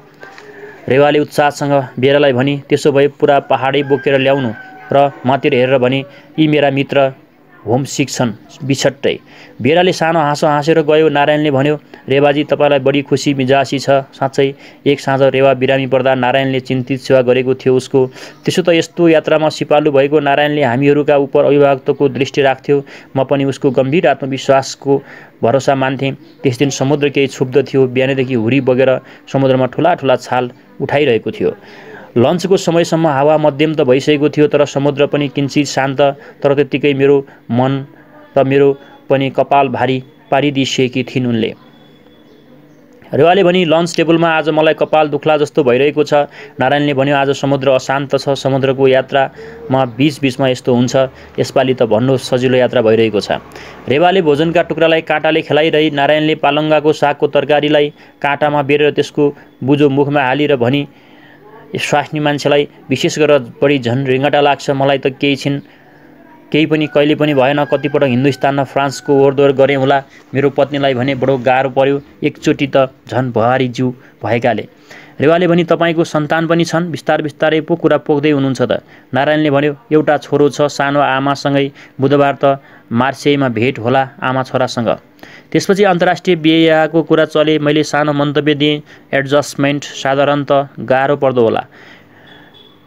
रेवाले उत्साहसँग बियरालाई भनी, त्यसो भए पुरा पहाडै बोकेर ल्याउनु। र मातिर हेरेर भने, यी मेरा मित्र होमसिक छन् बिछट्टै। बियराले सानो हाँसो हाँसेर गयो। नारायणले भन्यो, रेवाजी, तपाईँलाई बढी खुसी मिजासी छ साँच्चै। एक साँझ रेवा बिरामी पर्दा नारायणले चिन्तित सेवा गरेको थियो उसको। त्यसो त यस्तो यात्रामा सिपालु भएको नारायणले हामीहरूका उप अभिभावकत्वको दृष्टि राख्थ्यो। म पनि उसको गम्भीर आत्मविश्वासको भरोसा मान्थेँ। त्यस दिन समुद्र केही क्षुब्ध थियो। बिहानैदेखि हुरी बगेर समुद्रमा ठुला ठुला छाल उठाइरहेको थियो। लन्चको समयसम्म हावा मध्यम त भइसकेको थियो, तर समुद्र पनि किञ्चित शान्त। तर त्यत्तिकै मेरो मन र मेरो पनि कपाल भारी पारिदिइसकेकी थिइन् उनले। रेवाले भनी, लन्च टेबलमा आज मलाई कपाल दुख्ला जस्तो भइरहेको छ। नारायणले भन्यो, आज समुद्र अशान्त छ। समुद्रको यात्रामा बीचबीचमा यस्तो हुन्छ। यसपालि त भन्नु सजिलो यात्रा भइरहेको छ। रेवाले भोजनका टुक्रालाई काँटाले खेलाइरही नारायणले पालङ्गाको सागको तरकारीलाई काँटामा बेरेर त्यसको बुझो मुखमा हालेर भनी, स्वास्नी मान्छेलाई विशेष गरेर बढी झन् रिङ्गटा लाग्छ। मलाई त केही पनि कहिले पनि भएन। कतिपटक हिन्दुस्तान र फ्रान्सको ओहोरदोहोर गरेँ होला। मेरो पत्नीलाई भने बडो गाह्रो पर्यो, एकचोटि त झन् भुहारी जिउ भएकाले। रेवाले भनी, तपाईँको सन्तान पनि छन्? बिस्तारै पो कुरा पोख्दै हुनुहुन्छ त। नारायणले भन्यो, एउटा छोरो छ, सानो आमासँगै। बुधबार त मार्सेईमा भेट होला आमा छोरासँग। त्यसपछि अन्तर्राष्ट्रिय बिहेको कुरा चले। मैले सानो मन्तव्य दिएँ, एडजस्टमेन्ट साधारणतः गाह्रो पर्दो होला।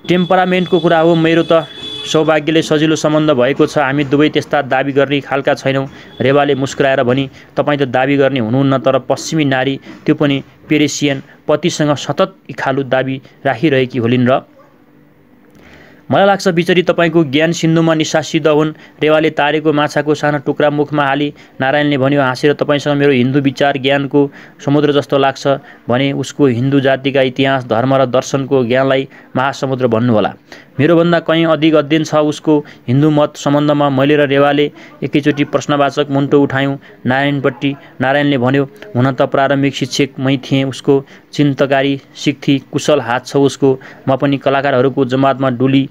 टेम्परामेन्टको कुरा हो। मेरो त सौभाग्यले सजिलो सम्बन्ध भएको छ। हामी दुवै त्यस्ता दाबी गर्ने खालका छैनौँ। रेवाले मुस्कुराएर भनी, तपाईँ त दाबी गर्ने हुनुहुन्न, तर पश्चिमी नारी, त्यो पनि पेरिसियन पतिसँग सतत इखालु दाबी राखिरहेकी होलिन् र? मलाई लाग्छ बिचरी तपाईँको ज्ञान सिन्धुमा निसासित हुन्। रेवाले तारेको माछाको सानो टुक्रा मुखमा हाली। नारायणले भन्यो हाँसेर, तपाईँसँग मेरो हिन्दू विचार ज्ञानको समुद्र जस्तो लाग्छ भने उसको हिन्दू जातिका इतिहास, धर्म र दर्शनको ज्ञानलाई महासमुद्र भन्नुहोला। मेरोभन्दा कहीँ अधिक अध्ययन छ उसको हिन्दू मत सम्बन्धमा। मैले र रेवाले एकैचोटि प्रश्नवाचक मुन्टो उठायौँ नारायणपट्टि। नारायणले भन्यो, हुन त प्रारम्भिक शिक्षक मै थिएँ उसको, चिन्तकारी सिक्थी, कुशल हात छ उसको। म पनि कलाकारहरूको जमातमा डुली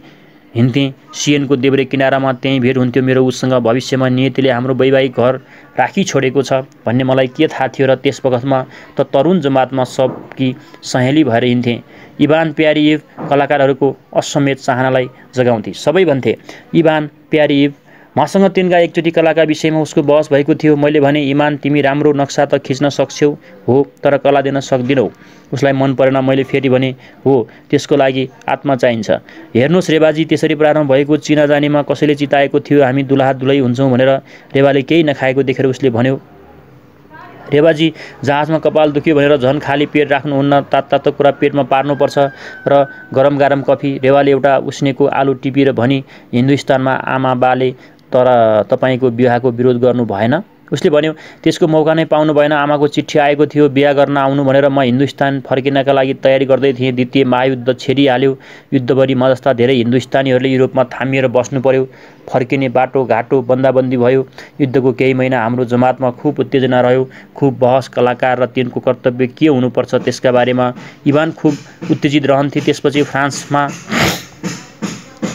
हिँड्थेँ। सिएनको देब्रे किनारामा त्यहीँ भेट हुन्थ्यो मेरो उसँग। भविष्यमा नियतिले हाम्रो वैवाहिक घर राखी छोडेको छ भन्ने मलाई के थाहा थियो र त्यस बखतमा त तरुण जमातमा सबकी सहेली भएर हिँड्थेँ। इभान प्यारिएभ कलाकारहरूको असमेत चाहनालाई जगाउँथे। सबै भन्थे, इभान प्यारिएभ मसँग तिनका एकचोटि कलाका विषयमा उसको बहस भएको थियो। मैले भने, इमान, तिमी राम्रो नक्सा त खिच्न सक्छौ हो, तर कला दिन सक्दिनौ। उसलाई मन परेन। मैले फेरि भने, हो, त्यसको लागि आत्मा चाहिन्छ। हेर्नुहोस् रेवाजी, त्यसरी प्रारम्भ भएको चिना जानेमा कसैले चिताएको थियो हामी दुलहा दुलही हुन्छौँ भनेर। रेवाले केही नखाएको देखेर उसले भन्यो, रेवाजी, जहाजमा कपाल दुख्यो भनेर झन् खाली पेट राख्नुहुन्न, तातो कुरा पेटमा पार्नुपर्छ र गरम गरम कफी। रेवाले एउटा उसिनेको आलु टिपेर भनी, हिन्दुस्तानमा आमा बाले तर तपाईँको विवाहको विरोध गर्नु भएन। उसले भन्यो, त्यसको मौका नै पाउनु भएन। आमाको चिठी आएको थियो बिहा गर्न आउनु भनेर। म हिन्दुस्तान फर्किनका लागि तयारी गर्दै थिएँ। द्वितीय महायुद्ध छेडिहाल्यो। युद्धभरि म जस्ता धेरै हिन्दुस्तानीहरूले युरोपमा थामिएर बस्नु पर्यो। फर्किने बाटो घाटो बन्दाबन्दी भयो। युद्धको केही महिना हाम्रो जमातमा खुब उत्तेजना रह्यो। खुब बहस, कलाकार र तिनको कर्तव्य के हुनुपर्छ त्यसका बारेमा इभान खुब उत्तेजित रहन्थे। त्यसपछि फ्रान्समा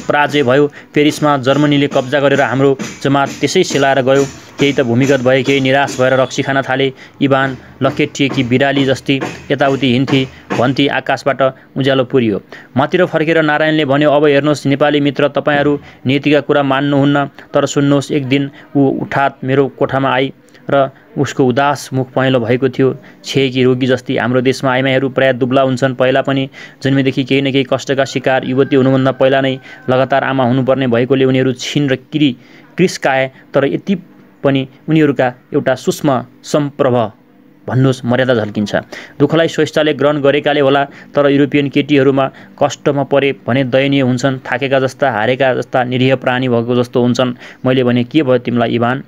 पराजय भयो। पेरिसमा जर्मनीले कब्जा गरेर हाम्रो जमात त्यसै सेलाएर गयो। केही त भूमिगत भए, केही निराश भएर रक्सी खान थाले। इभान लखेटिएकी बिराली जस्ती यताउति हिँड्थे भन्थे। आकाशबाट उज्यालो पुरियो। मतिर फर्केर नारायणले भन्यो, अब हेर्नुहोस् नेपाली मित्र, तपाईँहरू नीतिका कुरा मान्नुहुन्न, तर सुन्नुहोस्। एक दिन ऊ उठात मेरो कोठामा आई र उसको उदास मुख पहेँलो भएको थियो। छेकी रोगी जस्ती। हाम्रो देशमा आइमाईहरू प्रायः दुब्ला हुन्छन्। पहिला पनि जन्मेदेखि केही न केही कष्टका शिकार। युवती हुनुभन्दा पहिला नै लगातार आमा हुनुपर्ने भएकोले उनीहरू छिन र क्रिस्काए। तर यति पनि उनीहरूका एउटा सूक्ष्म सम्प्रभ भन्नुहोस् मर्यादा झल्किन्छ। दुःखलाई स्वेच्छाले ग्रहण गरेकाले होला, तर युरोपियन केटीहरूमा कष्टमा परे भने दयनीय हुन्छन्। थाकेका जस्ता, हारेका जस्ता, निरीह प्राणी भएको जस्तो हुन्छन्। मैले भने, के भयो तिमीलाई इभान?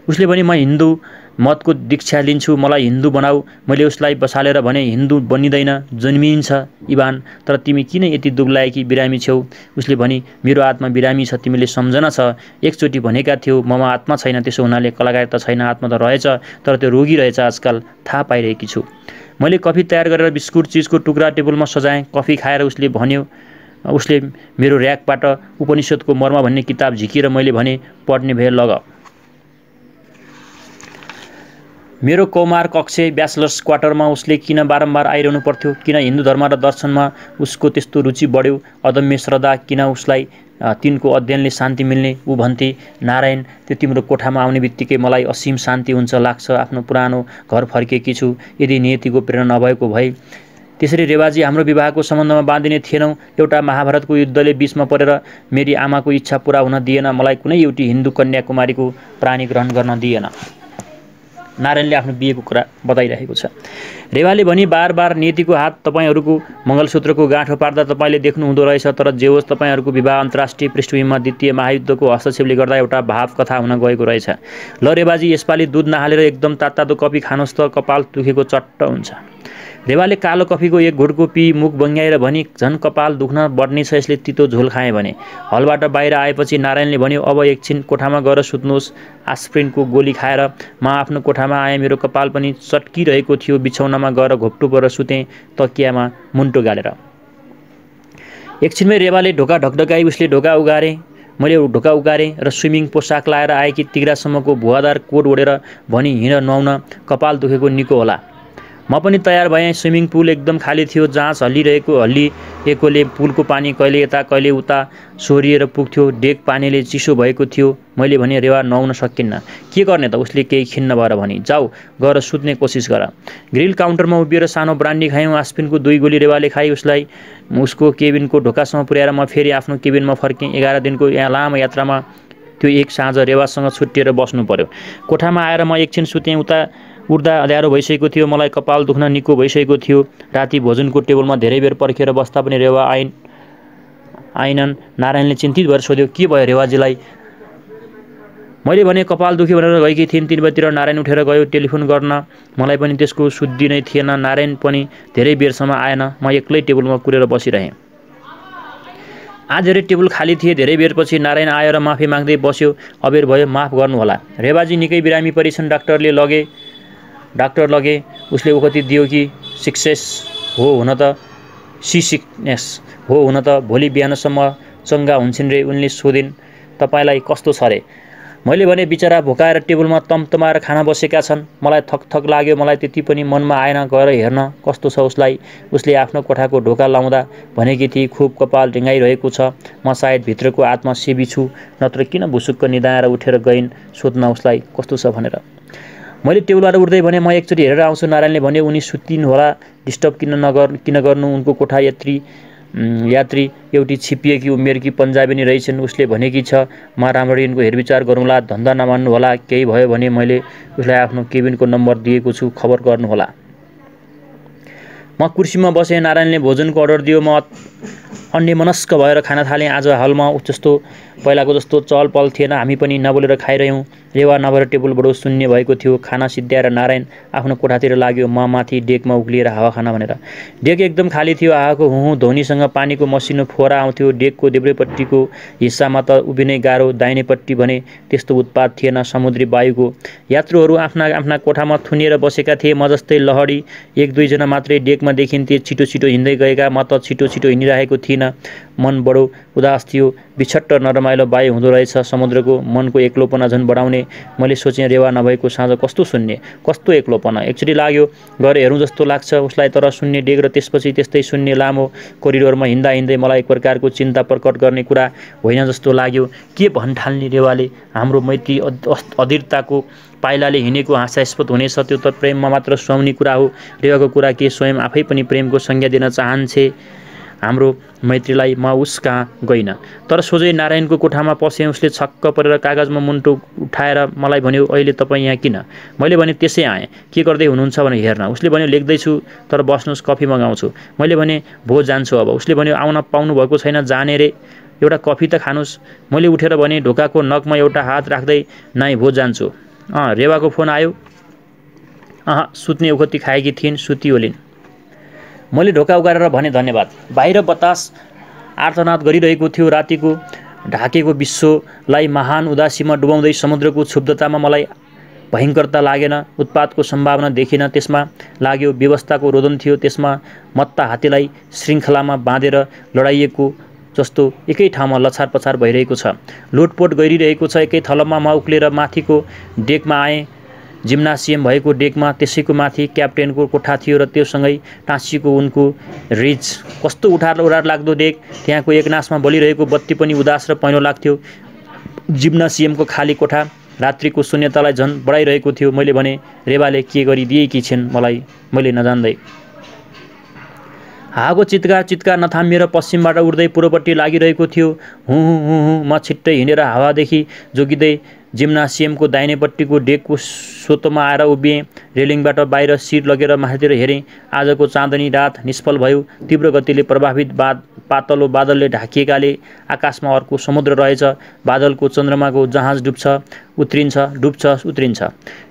उसले भने, म हिन्दू मतको दीक्षा लिन्छु, मलाई हिन्दू बनाऊ। मैले उसलाई बसालेर भने, हिन्दू बनिँदैन, जन्मिन्छ इभान। तर तिमी किन यति दुब्लाएकी बिरामी छेउ? उसले भने, मेरो आत्मा बिरामी छ, तिमीले सम्झना छ। एकचोटि भनेका थियौ ममा आत्मा छैन, त्यसो हुनाले कलाकार त छैन, आत्मा त रहेछ, तर त्यो रोगी रहेछ आजकल, थाहा पाइरहेकी छु। मैले कफी तयार गरेर बिस्कुट चिजको टुक्रा टेबलमा सजाएँ। कफी खाएर उसले भन्यो, उसले मेरो र्याकबाट उपनिषदको मर्म भन्ने किताब झिकेर मैले भने, पढ्ने भए लग। मेरो कौमार कक्ष ब्याचलर्स क्वार्टरमा उसले किन बारम्बार आइरहनु पर्थ्यो? किन हिन्दू धर्म र दर्शनमा उसको त्यस्तो रुचि बढ्यो? अदम्य श्रद्धा किन उसलाई? तिनको अध्ययनले शान्ति मिल्ने? ऊ भन्थे, नारायण, त्यो तिम्रो कोठामा आउने बित्तिकै मलाई असीम शान्ति हुन्छ लाग्छ। आफ्नो पुरानो घर फर्केकी छु। यदि नियतिको प्रेरणा नभएको भए त्यसरी रेवाजी हाम्रो विवाहको सम्बन्धमा बाँधिने थिएनौँ। एउटा महाभारतको युद्धले बीचमा परेर मेरी आमाको इच्छा पूरा हुन दिएन। मलाई कुनै एउटी हिन्दू कन्याकुमारीको प्राणी ग्रहण गर्न दिएन। नारायणले आफ्नो बिहेको कुरा बताइरहेको छ। रेवाले भनी, बार बार नियतिको हात तपाईँहरूको मङ्गलसूत्रको गाँठो पार्दा तपाईँले देख्नु हुँदो रहेछ। तर जे होस्, तपाईँहरूको विवाह अन्तर्राष्ट्रिय पृष्ठभूमिमा द्वितीय महायुद्धको हस्तक्षेपले गर्दा एउटा भाव कथा हुन गएको रहेछ। ल रेवाजी, यसपालि दुध नहालेर एकदम तातो कफी खानुहोस् त, कपाल दुखेको चट्ट हुन्छ। रेवाले कालो कफीको एक घुटको पी मुख बङ्ग्याएर भनी, झन् कपाल दुख्न बढ्ने छ, यसले तितो झोल खाएँ भने। हलबाट बाहिर आएपछि नारायणले भन्यो, अब एकछिन कोठामा गएर सुत्नुहोस्। आस्प्रिनको गोली खाएर म आफ्नो कोठामा आएँ। मेरो कपाल पनि चट्किरहेको थियो। बिछौनामा गएर घोप्टो परेर सुतेँ, तकियामा मुन्टो गालेर। एकछिनमै रेवाले ढोका ढकढकाई। उसले ढोका उगारे। मैले ढोका उगारेँ र स्विमिङ पोसाक लाएर आएकी तिग्रासम्मको भुवादार कोट ओढेर भनी, हिँड नुहाउन, कपाल दुखेको निको होला। म पनि तयार भएँ। स्विमिङ पुल एकदम खाली थियो। जाँच हल्लिएकोले पुलको पानी कहिले यता कहिले उता सोरिएर पुग्थ्यो। डेक पानीले चिसो भएको थियो। मैले भने, रेवा नुहाउन सकिन्न। के गर्ने त? उसले केही खिन्न भएर भनी, जाऊ गएर सुत्ने कोसिस गर। ग्रिल काउन्टरमा उभिएर सानो ब्रान्डी खायौँ। आस्पिनको 2 गोली रेवाले खाई। उसलाई उसको केबिनको ढोकासम्म पुर्याएर म फेरि आफ्नो केबिनमा फर्केँ। 11 दिनको लामो यात्रामा त्यो एक साँझ रेवासँग छुट्टिएर बस्नु पर्यो। कोठामा आएर म एकछिन सुतेँ। उठ्दा अँध्यारो भइसकेको थियो। मलाई कपाल दुख्न निको भइसकेको थियो। राति भोजनको टेबलमा धेरै बेर पर्खेर बस्दा पनि रेवा आइनन्। नारायणले चिन्तित भएर सोध्यो, के भयो रेवाजीलाई? मैले भने, कपाल दुख्यो भनेर गएकी थिइन्। 3 बजीतिर नारायण उठेर गयो टेलिफोन गर्न। मलाई पनि त्यसको सुद्धि नै थिएन। नारायण पनि धेरै बेरसम्म आएन। म एक्लै टेबलमा कुरेर बसिरहेँ। आज धेरै टेबल खाली थिए। धेरै बेरपछि नारायण आएर माफी माग्दै बस्यो। अबेर भयो, माफ गर्नुहोला। रेवाजी निकै बिरामी परिछन्। डाक्टर लगे। उसले ओखती दियो कि सिकनेस हो हुन त भोलि बिहानसम्म चङ्गा हुन्छन् रे। उनले सोधिन्, तपाईँलाई कस्तो छ रे? मैले भने बिचरा भोकाएर टेबलमा तमतमाएर खाना बसेका छन्। मलाई थक लाग्यो। मलाई त्यति पनि मनमा आएन गएर हेर्न कस्तो छ उसलाई। उसले आफ्नो कोठाको ढोका लाउँदा भनेकी थिए खुब कपाल ढिङ्गाइरहेको छ। म सायद भित्रको आत्मा सेवी छु, नत्र किन भुसुक्क निदाएर उठेर गइन् सोध्न उसलाई कस्तो छ भनेर। मैले टेबलबाट उठ्दै भने म एकचोटि हेरेर आउँछु। नारायणले भने उनी सुतिन् होला, डिस्टर्ब किन गर्नु। उनको कोठा यात्री एउटी छिपिएकी उमेरकी पन्जाबिनी रहेछन्। उसले भनेकी छ म राम्ररी यिनको हेरविचार गरौँला, धन्दा नमान्नु होला। केही भयो भने मैले उसलाई आफ्नो केबिनको नम्बर दिएको छु, खबर गर्नुहोला। म कुर्सीमा बसेँ। नारायणले भोजनको अर्डर दियो। म अन्यमनस्क भएर खाना थालेँ। आज हलमा जस्तो पहिलाको जस्तो चहलपहल थिएन। हामी पनि नबोलेर खाइरह्यौँ। रेवा नभएर टेबल बडो शून्य भएको थियो। खाना सिद्ध्याएर नारायण आफ्नो कोठातिर लाग्यो। म माथि डेकमा उक्लिएर हावा खान भनेर। डेक एकदम खाली थियो। हावाको हुँ ध्वनिसँग पानीको मसिनो फोहरा आउँथ्यो। डेकको देब्रेपट्टिको हिस्सामा त उभिनै गाह्रो, दाहिनेपट्टि भने त्यस्तो उत्पात थिएन समुद्री वायुको। यात्रुहरू आफ्ना कोठामा थुनिएर बसेका थिए। म जस्तै लहडी एक दुईजना मात्रै डेकमा देखिन्थे, छिटो छिटो हिँड्दै गएका। म त छिटो छिटो हिँडिरहेको थिइनँ। मन बडो उदास थियो। बिछट्ट नरमाइलो वायु हुँदो रहेछ समुद्रको। मनको एक्लोपना झन् बढाउने। मैले सोचेँ रेवा नभएको साँझ कस्तो शून्य, कस्तो एक्लोपना। एकचोटि लाग्यो गएर हेरौँ जस्तो लाग्छ उसलाई। तर शून्य डेक र त्यसपछि त्यस्तै शून्य लामो कोरिडोरमा हिँड्दा हिँड्दै मलाई एक प्रकारको चिन्ता प्रकट गर्ने कुरा होइन जस्तो लाग्यो। के भन्ठाल्ने रेवाले हाम्रो मैत्री अधीरताको पाइलाले हिँडेको हास्यास्पद हुनेछ। त्यो त प्रेममा मात्र सुहाउने कुरा हो। रेवाको कुरा के स्वयं आफै पनि प्रेमको संज्ञा दिन चाहन्छे हाम्रो मैत्रीलाई। म उस कहाँ गइनँ, तर सोझै नारायणको कोठामा पसेँ। उसले छक्क परेर कागजमा मुन्टो उठाएर मलाई भन्यो, अहिले तपाईँ यहाँ किन? मैले भने त्यसै आएँ, के गर्दै हुनुहुन्छ भने हेर्न। उसले भन्यो, लेख्दैछु, तर बस्नुहोस्, कफी मगाउँछु। मैले भने भोज जान्छु अब। उसले भन्यो, आउन पाउनु भएको छैन, जाने रे, एउटा कफी त खानुहोस्। मैले उठेर भने ढोकाको नखमा एउटा हात राख्दै, नाइ भोज जान्छु। रेवाको फोन आयो? सुत्ने उखती खाएकी थिइन्, सुती होलिन्। मैले ढोका उगारेर भने धन्यवाद। बाहिर बतास आर्तनाद गरिरहेको थियो। रातिको ढाकेको विश्वलाई महान उदासीमा डुबाउँदै समुद्रको क्षुब्धतामा मलाई भयङ्करता लागेन, उत्पातको सम्भावना देखिन। त्यसमा लाग्यो व्यवस्थाको रोदन थियो। त्यसमा मत्ता हात्तीलाई श्रृङ्खलामा बाँधेर लडाइएको जस्तो एकै ठाउँमा लछार पछार भइरहेको छ, लोटपोट गरिरहेको छ। एकै थलोमा म उक्लेर माथिको डेकमा आएँ। जिम्नासियम भएको डेकमा त्यसैको माथि क्याप्टेनको कोठा थियो र त्योसँगै टाँसिएको उनको रिज। कस्तो उडार लाग्दो डेक। त्यहाँको एकनासमा बलिरहेको बत्ती पनि उदास र पहेँलो लाग्थ्यो। जिम्नासियमको खाली कोठा रात्रिको शून्यतालाई झन् बढाइरहेको थियो। मैले भने रेवाले के गरिदिएकी छिन् मलाई, मैले नजान्दै। हावाको चित्कार नथामिएर पश्चिमबाट उड्दै पूर्वपट्टि लागिरहेको थियो। हुँ म छिट्टै हिँडेर हावादेखि जोगिँदै जिम्नासियमको दाहिनेपट्टिको डेकको सोतोमा आएर उभिएँ। रेलिङबाट बाहिर सिर लगेर माथितिर हेरेँ। आजको चाँदनी रात निष्फल भयो। तीव्र गतिले प्रभावित पातलो बादलले ढाकिएकाले आकाशमा अर्को समुद्र रहेछ। बादलको चन्द्रमाको जहाज डुब्छ, उत्रिन्छ, डुब्छ, उत्रिन्छ।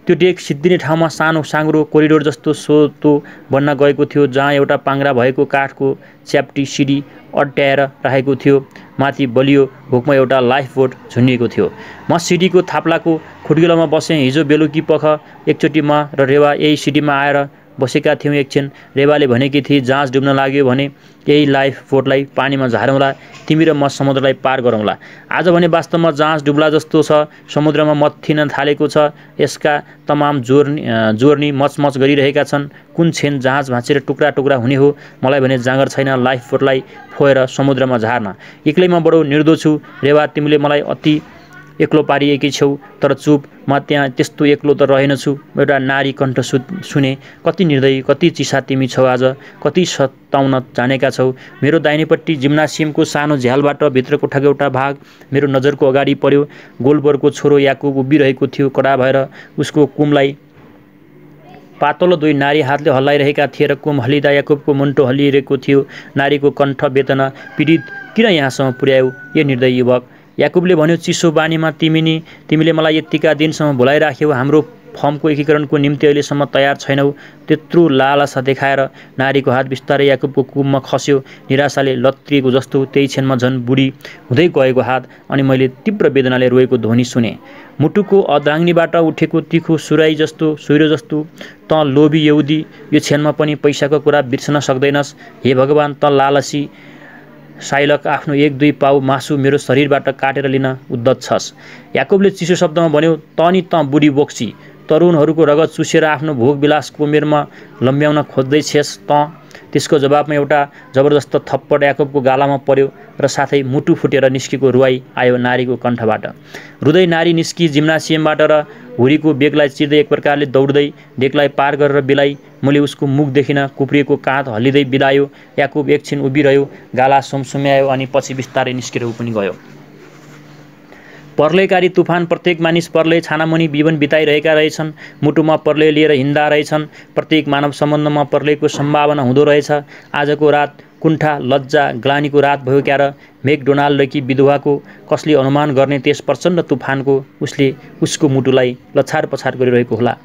त्यो डेक सिद्धिने ठाउँमा सानो साँग्रो कोरिडोर जस्तो सोतो बन्न गएको थियो, जहाँ एउटा पाङ्ग्रा भएको काठको च्याप्टी सिडी अड्याएर राखेको थियो। माथि बलियो हुकमा एउटा लाइफ बोट झुन्डिएको थियो। म सिडीको थाप्लाको खुड्किलोमा बसेँ। हिजो बेलुकी पख एकचोटि म र रेवा यही सिडीमा आएर बसेका थियौँ। एकछिन रेवाले भनेकी थिए, जहाज डुब्न लाग्यो भने यही लाइफ बोटलाई पानीमा झारौँला, तिमी र म समुद्रलाई पार गरौँला। आज भने वास्तवमा जहाज डुब्ला जस्तो छ। समुद्रमा मत्थिन थालेको छ। यसका तमाम जोर्नी मचमच गरिरहेका छन्। कुन छेन जहाज भाँचेर टुक्रा टुक्रा हुने हो। मलाई भने जाँगर छैन लाइफ बोटलाई फोएर समुद्रमा झार्न। एक्लैमा बडो निर्दो छु रेवा, तिमीले मलाई अति एक्लो पारिएकी छौ। तर चुप, म त्यहाँ त्यस्तो एक्लो त रहेनछु। एउटा नारी कण्ठ सुने। कति निर्दयी, कति चिसा तिमी छौ आज, कति सताउन जानेका छौ। मेरो दाहिनेपट्टि जिम्नासियमको सानो झ्यालबाट भित्र कोठाको एउटा भाग मेरो नजरको अगाडि पर्यो। गोल्डबर्गको छोरो याकुब उभिरहेको थियो। कडा भएर उसको कुमलाई पातलो दुई नारी हातले हल्लाइरहेका थिए र कुम हल्लिँदा याकुबको मुन्टो हल्लिरहेको थियो। नारीको कण्ठ वेदना पीडित, किन यहाँसम्म पुर्यायौ यो निर्दयी युवक? याकुबले भन्यो, चिसो बानीमा तिमीले मलाई यतिका दिनसम्म भुलाइराख्यौ। हाम्रो फर्मको एकीकरणको निम्ति अहिलेसम्म तयार छैनौ। त्यत्रो लालसा देखाएर नारीको हात बिस्तारै याकुबको कुममा खस्यो। निराशाले लत्रिएको जस्तो त्यही क्षणमा झन् बुढी हुँदै गएको हात। अनि मैले तीव्र वेदनाले रोएको ध्वनि सुने। मुटुको अर्धाङ्गनीबाट उठेको तिखो सुइरो जस्तो, त लोभी यहुदी, यो क्षणमा पनि पैसाको कुरा बिर्सन सक्दैनस्। हे भगवान्, त लालसी साइलक आफ्नो 1-2 पाउ मासु मेरो शरीरबाट काटेर लिन उद्यत छस्। याकुबले चिसो शब्दमा भन्यो, त नि त बुढी बोक्सी, तरुणहरूको रगत चुसेर आफ्नो भोग विलासको उमेरमा लम्ब्याउन खोज्दैछस् त? त्यसको जवाबमा एउटा जबरजस्त थप्पड याकुबको गालामा पर्यो र साथै मुटु फुटेर निस्केको रुवाई आयो नारीको कण्ठबाट। रुँदै नारी निस्की जिम्नासियमबाट र हुरीको बेगलाई चिर्दै एक प्रकारले दौड्दै डेकलाई पार गरेर बिलाई। मैले उसको मुख देखिन कुप्रिएको काँध हल्लिँदै बिलायो। याकुब एकछिन उभिरह्यो, गाला सुमसुम्यायो अनि पछि बिस्तारै निस्केर ऊ पनि गयो। प्रलयकारी तुफान प्रत्येक मानिस प्रलय छानामुनि जीवन बिताइरहेका रहेछन्। मुटुमा प्रलय लिएर हिँड्दा रहेछन्। प्रत्येक मानव सम्बन्धमा प्रलयको सम्भावना हुँदो रहेछ। आजको रात कुण्ठा, लज्जा, ग्लानीको रात भयो क्या र? मेकडोनाल्डकी विधवाको कसले अनुमान गर्ने त्यस प्रचण्ड तुफानको उसले उसको मुटुलाई लछार पछार गरिरहेको होला।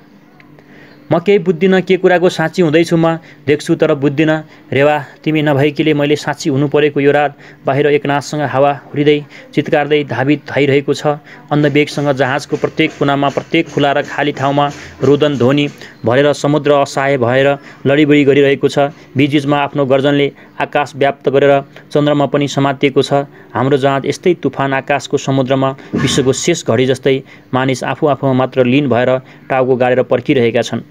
म केही बुझ्दिनँ के कुराको साँच्ची हुँदैछु। म देख्छु तर बुझ्दिनँ। रेवा, तिमी नभएकीले मैले साँच्ची हुनु परेको यो रात। बाहिर एकनाथसँग हावा हुरिँदै चित्कार्दै धावित भइरहेको छ। अन्धवेगसँग जहाजको प्रत्येक कुनामा, प्रत्येक खुला र खाली ठाउँमा रोदन ध्वनि भरेर समुद्र असहाय भएर लडीबडी गरिरहेको छ। बीचबीचमा आफ्नो गर्जनले आकाश व्याप्त गरेर चन्द्रमा पनि समातिएको छ। हाम्रो जहाज यस्तै तुफान आकाशको समुद्रमा विश्वको शेष घडी जस्तै मानिस आफू आफूमा मात्र लीन भएर टाउको गाडेर पर्खिरहेका छन्।